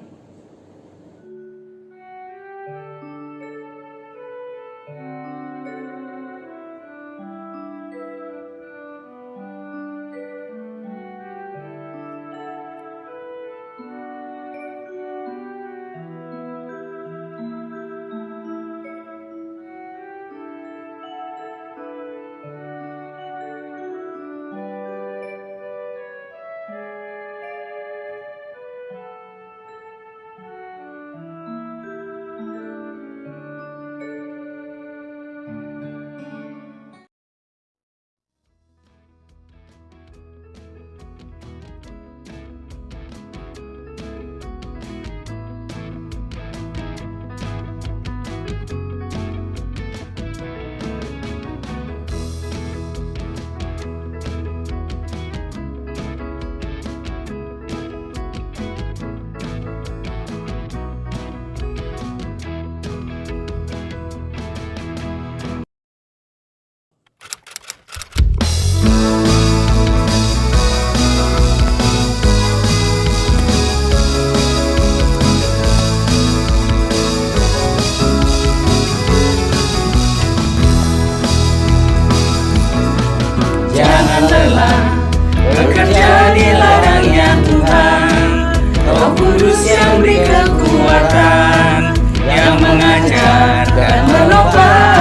mengajar dan menopang.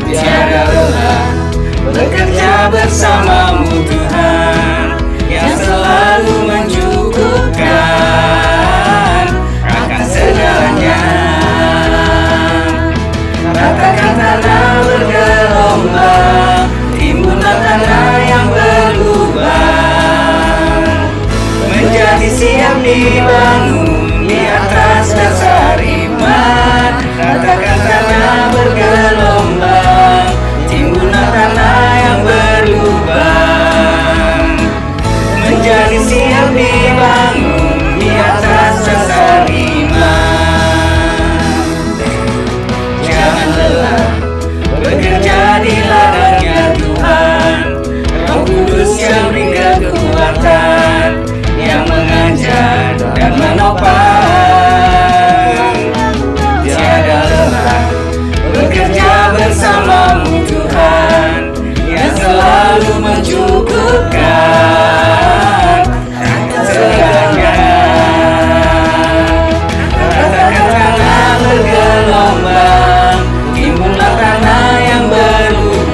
Tiada lelah bekerja bersamamu Tuhan, yang selalu mencukupkan akan segalanya. Ratakan tanah bergelombang, timbunlah tanah yang berlubang, menjadi siap dibangun di atas dasar iman. Ratakan tanah bergelombang, timbunlah tanah yang berlubang, menjadi siap dibangun di atas dasar iman. Jangan lelah bekerja di ladangnya Tuhan, Roh Kudus yang beri kekuatan, yang mengajar dan menopang. Tiada lelah bekerja bersamamu Tuhan, yang selalu mencukupkan akan segalanya. Ratakan tanah bergelombang, timbunlah tanah yang berlubang,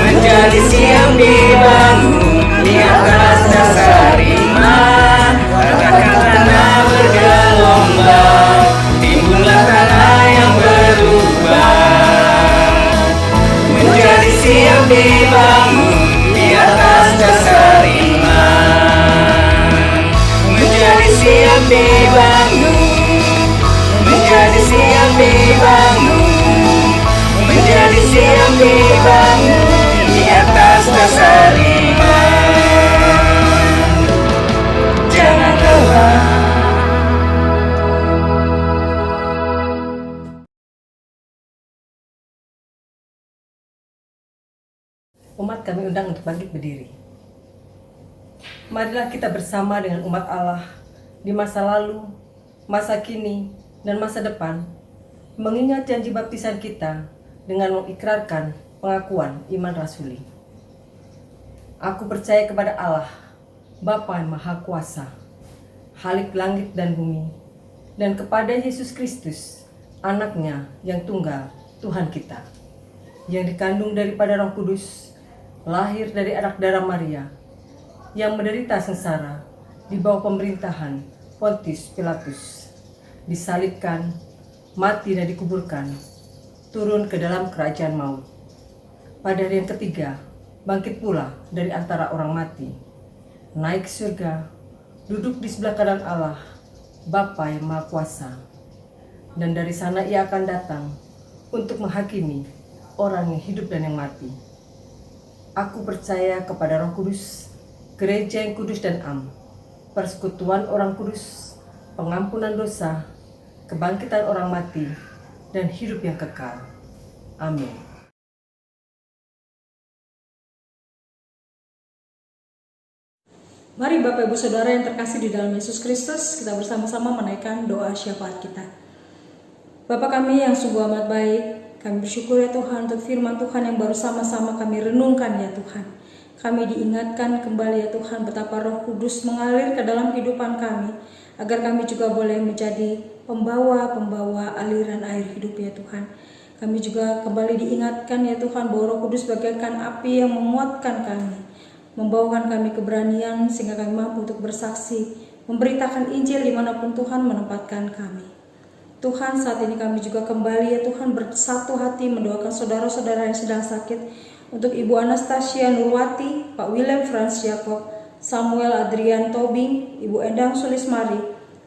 menjadi siap dibangun di atas dasar iman. Ratakan tanah bergelombang, timbunlah tanah yang berlubang, menjadi siap dibangun di atas dasar iman. Menjadi siap dibangun, menjadi siap dibangun, menjadi siap dibangun di atas dasar iman. Jangan lelah. Umat kami undang untuk bangkit berdiri. Marilah kita bersama dengan umat Allah di masa lalu, masa kini, dan masa depan, mengingat janji baptisan kita dengan mengikrarkan pengakuan iman rasuli. Aku percaya kepada Allah, Bapa yang Maha Kuasa, Khalik langit dan bumi, dan kepada Yesus Kristus, Anaknya yang tunggal, Tuhan kita, yang dikandung daripada Roh Kudus, lahir dari anak darah Maria, yang menderita sengsara di bawah pemerintahan Pontius Pilatus, disalibkan, mati dan dikuburkan, turun ke dalam kerajaan maut. Pada hari yang ketiga, bangkit pula dari antara orang mati, naik ke surga, duduk di sebelah kanan Allah, Bapa yang Maha Kuasa. Dan dari sana ia akan datang untuk menghakimi orang yang hidup dan yang mati. Aku percaya kepada Roh Kudus, gereja yang kudus dan am, persekutuan orang kudus, pengampunan dosa, kebangkitan orang mati, dan hidup yang kekal. Amin. Mari Bapak Ibu Saudara yang terkasih di dalam Yesus Kristus, kita bersama-sama menaikkan doa syafaat kita. Bapa kami yang sungguh amat baik, kami bersyukur ya Tuhan untuk firman Tuhan yang baru sama-sama kami renungkan ya Tuhan. Kami diingatkan kembali ya Tuhan betapa Roh Kudus mengalir ke dalam kehidupan kami, agar kami juga boleh menjadi pembawa-pembawa aliran air hidup ya Tuhan. Kami juga kembali diingatkan ya Tuhan bahwa Roh Kudus bagaikan api yang menguatkan kami, membawakan kami keberanian sehingga kami mampu untuk bersaksi, memberitakan Injil dimanapun Tuhan menempatkan kami. Tuhan, saat ini kami juga kembali ya Tuhan bersatu hati mendoakan saudara-saudara yang sedang sakit, untuk Ibu Anastasia Nurwati, Pak William Franz Jacob, Samuel Adrian Tobing, Ibu Endang Sulismari,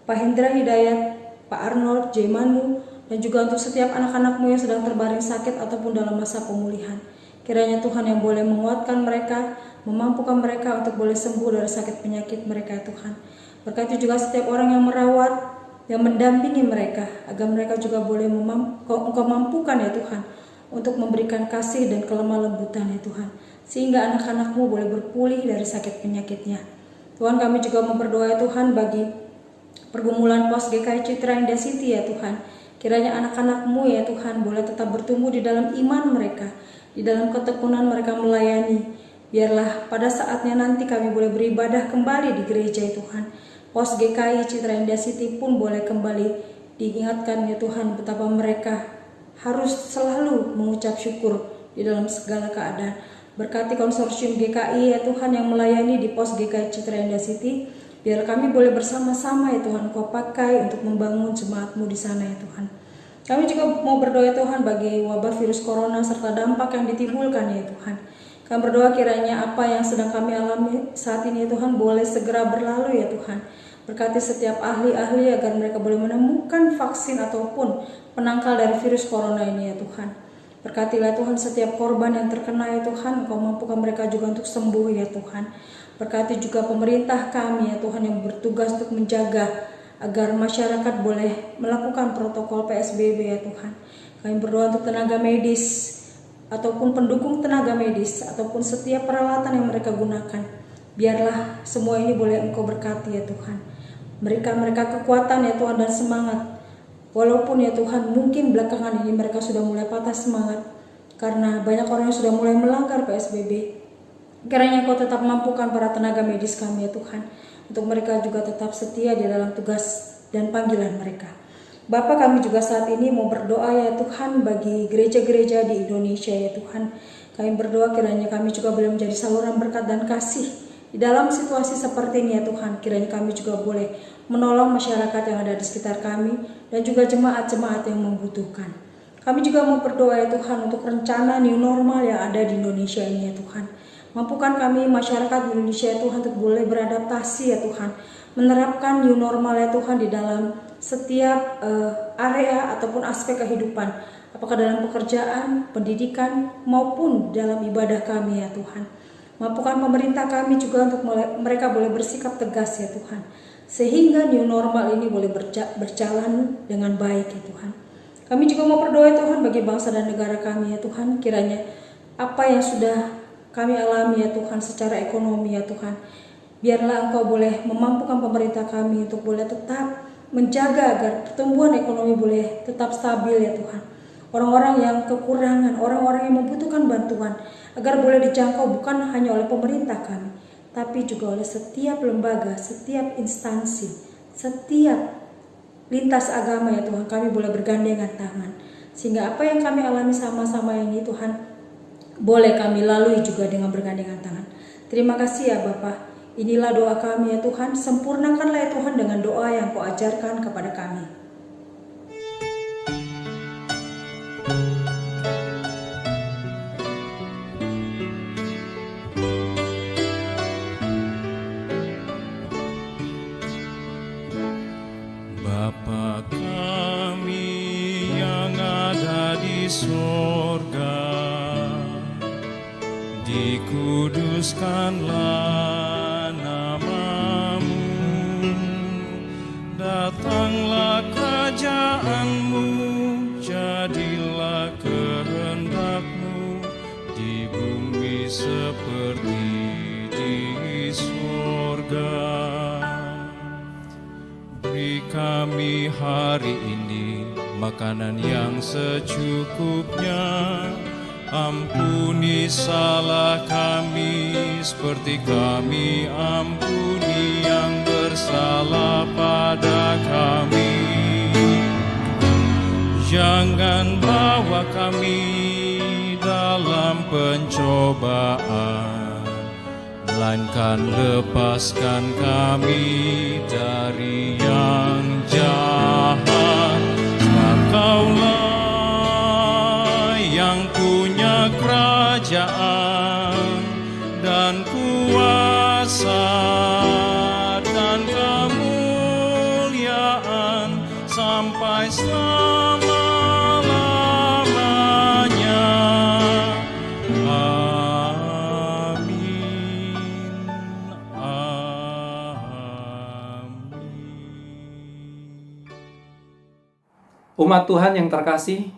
Pak Hendra Hidayat, Pak Arnold J. Manu, dan juga untuk setiap anak-anakmu yang sedang terbaring sakit ataupun dalam masa pemulihan. Kiranya Tuhan yang boleh menguatkan mereka, memampukan mereka untuk boleh sembuh dari sakit penyakit mereka ya Tuhan. Berkati juga setiap orang yang merawat, yang mendampingi mereka, agar mereka juga boleh Engkau mampukan ya Tuhan, untuk memberikan kasih dan kelemah lembutan ya Tuhan, sehingga anak-anakmu boleh berpulih dari sakit penyakitnya. Tuhan, kami juga memperdoa ya Tuhan bagi pergumulan pos GKI Citra Indah City ya Tuhan. Kiranya anak-anakmu ya Tuhan boleh tetap bertumbuh di dalam iman mereka, di dalam ketekunan mereka melayani. Biarlah pada saatnya nanti kami boleh beribadah kembali di gereja ya Tuhan, Pos GKI Citra Indah City pun boleh kembali diingatkan ya Tuhan betapa mereka harus selalu mengucap syukur di dalam segala keadaan. Berkati konsorsium GKI ya Tuhan yang melayani di pos GKI Citra Indah City, biar kami boleh bersama-sama ya Tuhan Kau pakai untuk membangun jemaat-Mu di sana ya Tuhan. Kami juga mau berdoa ya Tuhan bagi wabah virus corona serta dampak yang ditimbulkan ya Tuhan. Kami berdoa kiranya apa yang sedang kami alami saat ini ya Tuhan boleh segera berlalu ya Tuhan. Berkati setiap ahli-ahli agar mereka boleh menemukan vaksin ataupun penangkal dari virus corona ini ya Tuhan. Berkatilah Tuhan setiap korban yang terkena ya Tuhan, Engkau mampukan mereka juga untuk sembuh ya Tuhan. Berkati juga pemerintah kami ya Tuhan yang bertugas untuk menjaga agar masyarakat boleh melakukan protokol PSBB ya Tuhan. Kami berdoa untuk tenaga medis ataupun pendukung tenaga medis ataupun setiap peralatan yang mereka gunakan. Biarlah semua ini boleh Engkau berkati ya Tuhan. Berikan mereka kekuatan ya Tuhan dan semangat. Walaupun ya Tuhan mungkin belakangan ini mereka sudah mulai patah semangat karena banyak orang yang sudah mulai melanggar PSBB. Kiranya Kau tetap mampukan para tenaga medis kami ya Tuhan, untuk mereka juga tetap setia di dalam tugas dan panggilan mereka. Bapa, kami juga saat ini mau berdoa ya Tuhan bagi gereja-gereja di Indonesia ya Tuhan. Kami berdoa kiranya kami juga boleh menjadi saluran berkat dan kasih di dalam situasi seperti ini ya Tuhan. Kiranya kami juga boleh menolong masyarakat yang ada di sekitar kami dan juga jemaat-jemaat yang membutuhkan. Kami juga mau berdoa ya Tuhan untuk rencana new normal yang ada di Indonesia ini ya Tuhan. Mampukan kami masyarakat Indonesia ya Tuhan untuk boleh beradaptasi ya Tuhan, menerapkan new normal ya Tuhan di dalam setiap area ataupun aspek kehidupan, apakah dalam pekerjaan, pendidikan maupun dalam ibadah kami ya Tuhan. Mampukan pemerintah kami juga untuk mereka boleh bersikap tegas ya Tuhan, sehingga new normal ini boleh berjalan dengan baik ya Tuhan. Kami juga mau berdoa ya Tuhan bagi bangsa dan negara kami ya Tuhan. Kiranya apa yang sudah kami alami ya Tuhan secara ekonomi ya Tuhan, biarlah Engkau boleh memampukan pemerintah kami untuk boleh tetap menjaga agar pertumbuhan ekonomi boleh tetap stabil ya Tuhan. Orang-orang yang kekurangan, orang-orang yang membutuhkan bantuan agar boleh dijangkau bukan hanya oleh pemerintah kami, tapi juga oleh setiap lembaga, setiap instansi, setiap lintas agama ya Tuhan. Kami boleh bergandengan tangan sehingga apa yang kami alami sama-sama ini Tuhan boleh kami lalui juga dengan bergandengan tangan. Terima kasih ya Bapa. Inilah doa kami ya Tuhan. Sempurnakanlah ya Tuhan dengan doa yang Kau ajarkan kepada kami. Bapa kami yang ada di surga, dikuduskanlah nama-Mu, datanglah kerajaan-Mu, jadilah kehendak-Mu di bumi seperti di surga. Beri kami hari ini makanan yang secukupnya. Ampuni salah kami seperti kami ampuni yang bersalah pada kami. Jangan bawa kami dalam pencobaan, melainkan lepaskan kami dari yang jahat. Sebab Kaulah yang punya kerajaan dan kuasa dan kemuliaan sampai selama-lamanya. Amin. Amin. Umat Tuhan yang terkasih,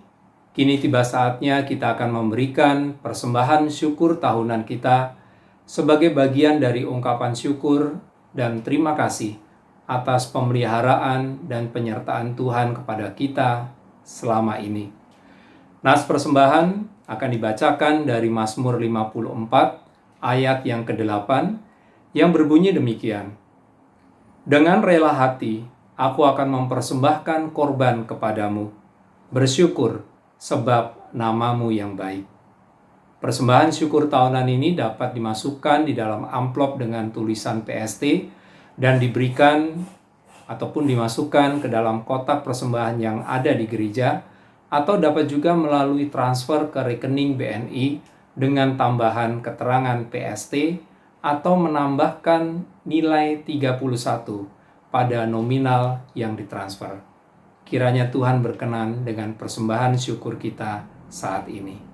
kini tiba saatnya kita akan memberikan persembahan syukur tahunan kita sebagai bagian dari ungkapan syukur dan terima kasih atas pemeliharaan dan penyertaan Tuhan kepada kita selama ini. Nas persembahan akan dibacakan dari Mazmur 54 ayat yang ke-8 yang berbunyi demikian. Dengan rela hati, aku akan mempersembahkan korban kepadamu, bersyukur sebab namamu yang baik. Persembahan syukur tahunan ini dapat dimasukkan di dalam amplop dengan tulisan PST dan diberikan ataupun dimasukkan ke dalam kotak persembahan yang ada di gereja, atau dapat juga melalui transfer ke rekening BNI dengan tambahan keterangan PST atau menambahkan nilai 31 pada nominal yang ditransfer. Kiranya Tuhan berkenan dengan persembahan syukur kita saat ini.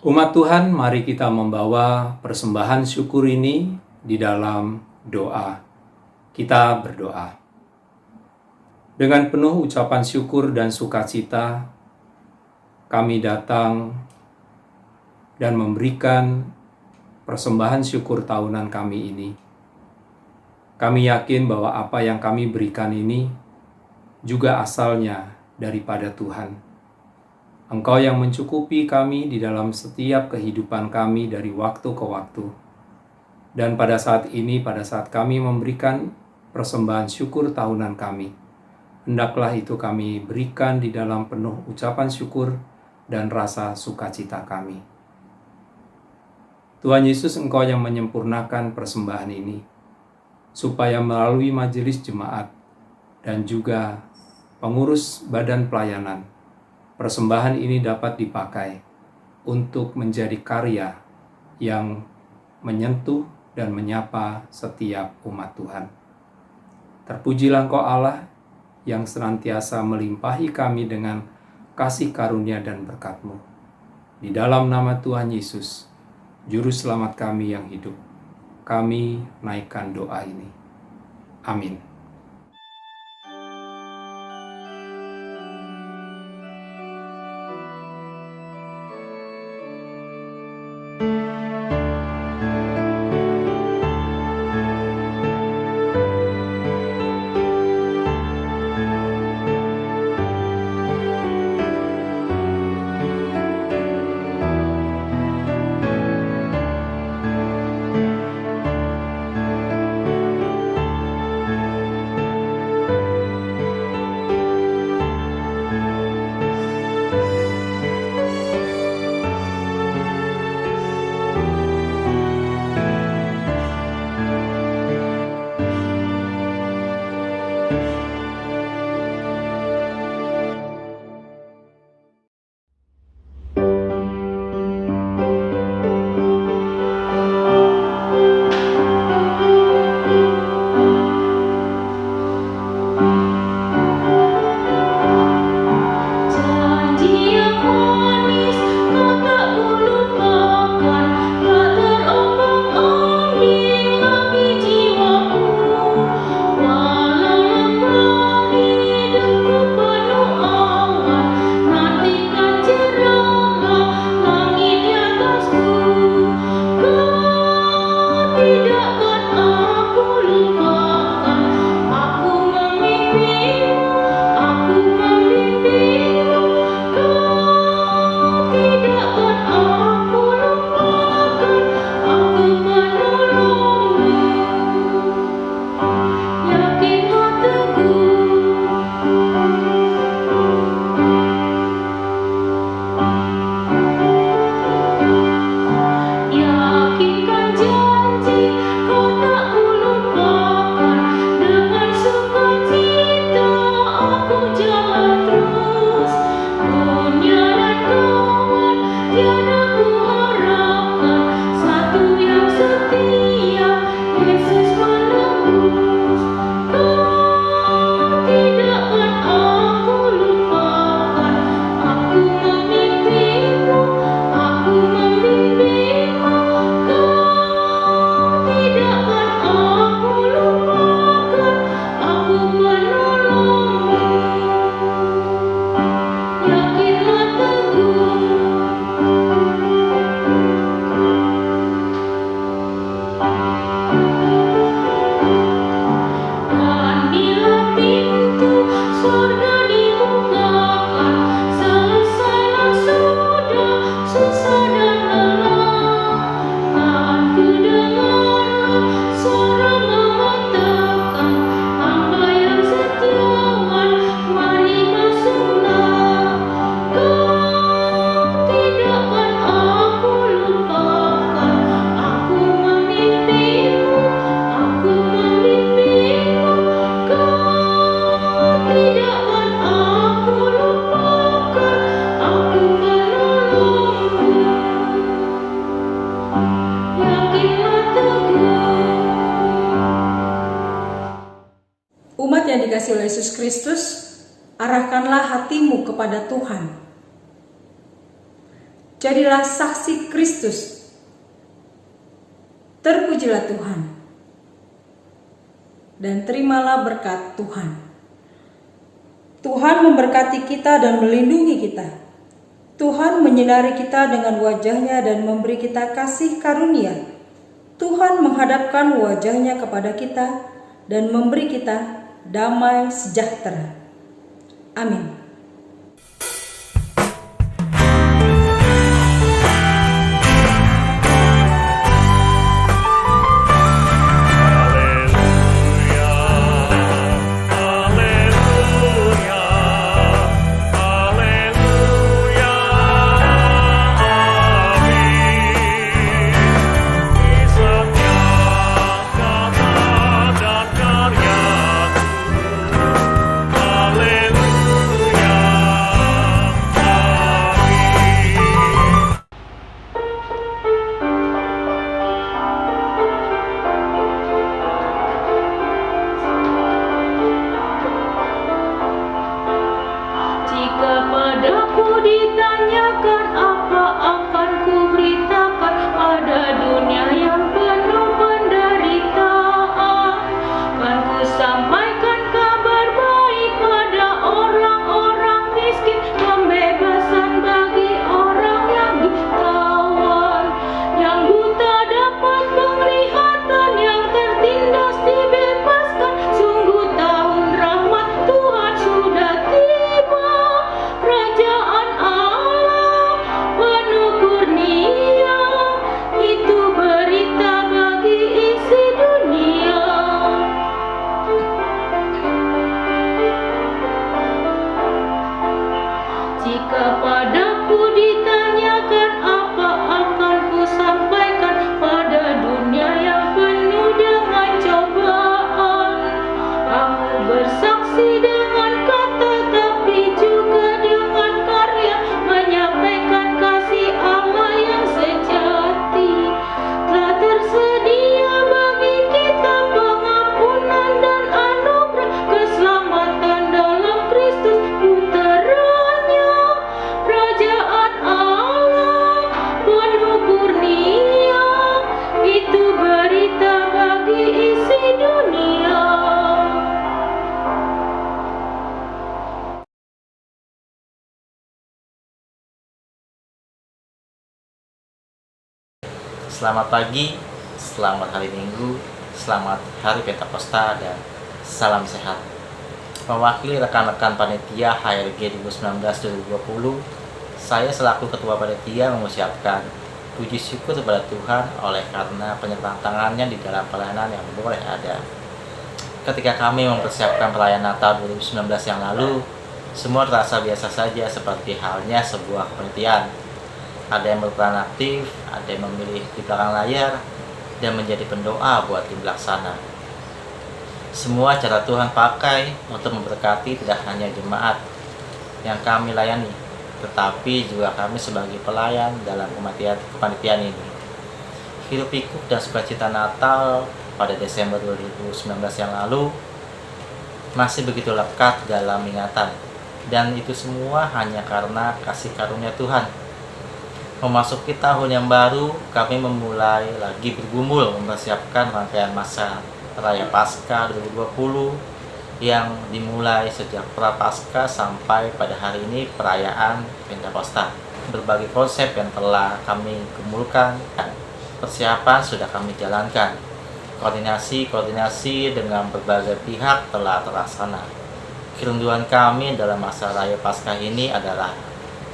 Umat Tuhan, mari kita membawa persembahan syukur ini di dalam doa. Kita berdoa. Dengan penuh ucapan syukur dan sukacita, kami datang dan memberikan persembahan syukur tahunan kami ini. Kami yakin bahwa apa yang kami berikan ini juga asalnya daripada Tuhan. Engkau yang mencukupi kami di dalam setiap kehidupan kami dari waktu ke waktu. Dan pada saat ini, pada saat kami memberikan persembahan syukur tahunan kami, hendaklah itu kami berikan di dalam penuh ucapan syukur dan rasa sukacita kami. Tuhan Yesus, Engkau yang menyempurnakan persembahan ini, supaya melalui majelis jemaat dan juga pengurus badan pelayanan, persembahan ini dapat dipakai untuk menjadi karya yang menyentuh dan menyapa setiap umat Tuhan. Terpujilah Engkau Allah yang senantiasa melimpahi kami dengan kasih karunia dan berkat-Mu. Di dalam nama Tuhan Yesus, Juru Selamat kami yang hidup, kami naikkan doa ini. Amin. Umat yang dikasihi oleh Yesus Kristus, arahkanlah hatimu kepada Tuhan. Jadilah saksi Kristus. Terpujilah Tuhan. Dan terimalah berkat Tuhan. Tuhan memberkati kita dan melindungi kita. Tuhan menyinari kita dengan wajah-Nya dan memberi kita kasih karunia. Tuhan menghadapkan wajah-Nya kepada kita dan memberi kita damai sejahtera. Amin. Selamat pagi, selamat hari Minggu, selamat hari Pentakosta, dan salam sehat. Mewakili rekan-rekan panitia HRG 2019-2020, saya selaku Ketua Panitia mengucapkan puji syukur kepada Tuhan oleh karena penyertaan tangannya di dalam pelayanan yang boleh ada. Ketika kami mempersiapkan perayaan Natal 2019 yang lalu, semua terasa biasa saja seperti halnya sebuah kepanitiaan. Ada yang berperan aktif, ada yang memilih di belakang layar, dan menjadi pendoa buat tim pelaksana. Semua cara Tuhan pakai untuk memberkati tidak hanya jemaat yang kami layani, tetapi juga kami sebagai pelayan dalam kepanitiaan ini. Hiruk pikuk dan sukacita Natal pada Desember 2019 yang lalu masih begitu lekat dalam ingatan, dan itu semua hanya karena kasih karunia Tuhan. Memasuki tahun yang baru, kami memulai lagi bergumul mempersiapkan rangkaian masa Raya Paskah 2020 yang dimulai sejak Prapaskah sampai pada hari ini perayaan Pentakosta. Berbagai konsep yang telah kami gumulkan dan persiapan sudah kami jalankan. Koordinasi dengan berbagai pihak telah terlaksana. Kerinduan kami dalam masa Raya Paskah ini adalah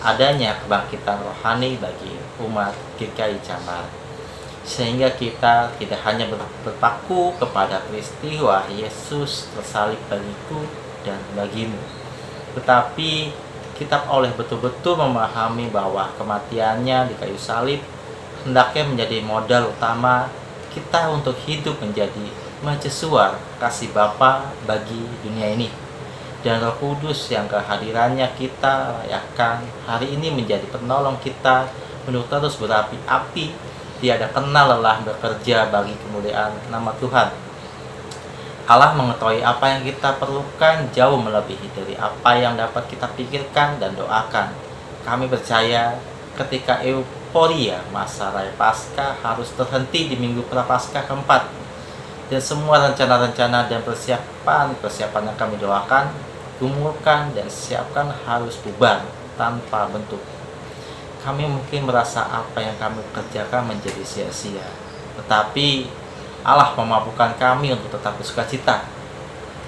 adanya kebangkitan rohani bagi umat GKI Jambar, sehingga kita tidak hanya berpaku kepada peristiwa Yesus tersalib bagiku dan bagimu, tetapi kita oleh betul-betul memahami bahwa kematiannya di kayu salib hendaknya menjadi modal utama kita untuk hidup menjadi mercusuar kasih Bapa bagi dunia ini. Dan Roh Kudus yang kehadirannya kita rayakan hari ini menjadi penolong kita untuk terus berapi-api, tiada kenal lelah bekerja bagi kemuliaan nama Tuhan. Allah mengetahui apa yang kita perlukan jauh melebihi dari apa yang dapat kita pikirkan dan doakan. Kami percaya ketika euforia masa Raya Paskah harus terhenti di Minggu Prapaskah keempat, dan semua rencana-rencana dan persiapan yang kami doakan, gumulkan dan siapkan harus bubar tanpa bentuk. Kami mungkin merasa apa yang kami kerjakan menjadi sia-sia, tetapi Allah memampukan kami untuk tetap bersukacita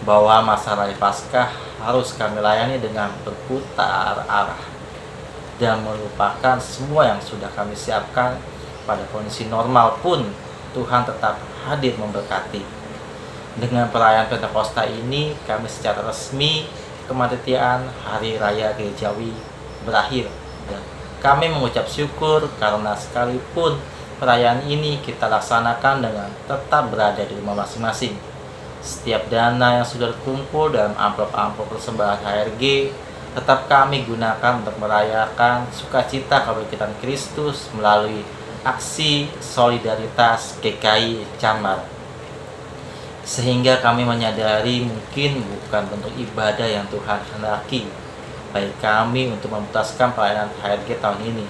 bahwa masa Raya Paskah harus kami layani dengan berputar arah dan melupakan semua yang sudah kami siapkan. Pada kondisi normal pun Tuhan tetap hadir memberkati. Dengan perayaan Pentakosta ini, kami secara resmi kepanitiaan Hari Raya Gerejawi berakhir, dan kami mengucap syukur karena sekalipun perayaan ini kita laksanakan dengan tetap berada di rumah masing-masing. Setiap dana yang sudah terkumpul dalam amplop-amplop persembahan HRG tetap kami gunakan untuk merayakan sukacita kebangkitan Kristus melalui aksi solidaritas GKI Jambar. Sehingga kami menyadari mungkin bukan bentuk ibadah yang Tuhan hendaki bagi kami untuk memutaskan pelayanan HRG tahun ini.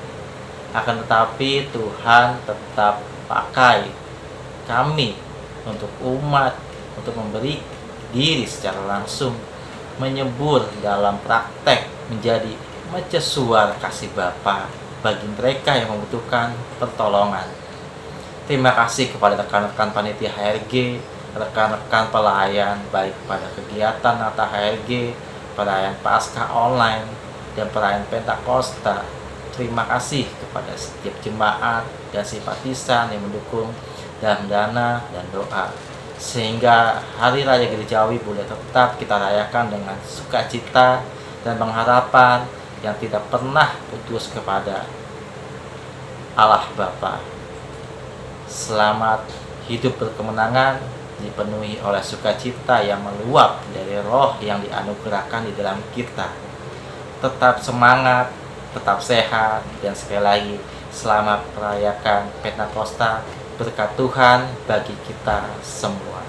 Akan tetapi Tuhan tetap pakai kami untuk umat, untuk memberi diri secara langsung, menyebur dalam praktek menjadi mercusuar kasih Bapa bagi mereka yang membutuhkan pertolongan. Terima kasih kepada rekan-rekan panitia HRG, rekan-rekan pelayan baik pada kegiatan Natal HRG, perayaan Paskah online, dan perayaan Pentakosta. Terima kasih kepada setiap jemaat dan simpatisan yang mendukung dalam dana dan doa, sehingga Hari Raya Gerejawi boleh tetap kita rayakan dengan sukacita dan pengharapan yang tidak pernah putus kepada Allah Bapa. Selamat hidup berkemenangan, dipenuhi oleh sukacita yang meluap dari roh yang dianugerahkan di dalam kita. Tetap semangat, tetap sehat, dan sekali lagi selamat merayakan Pentakosta. Berkat Tuhan bagi kita semua.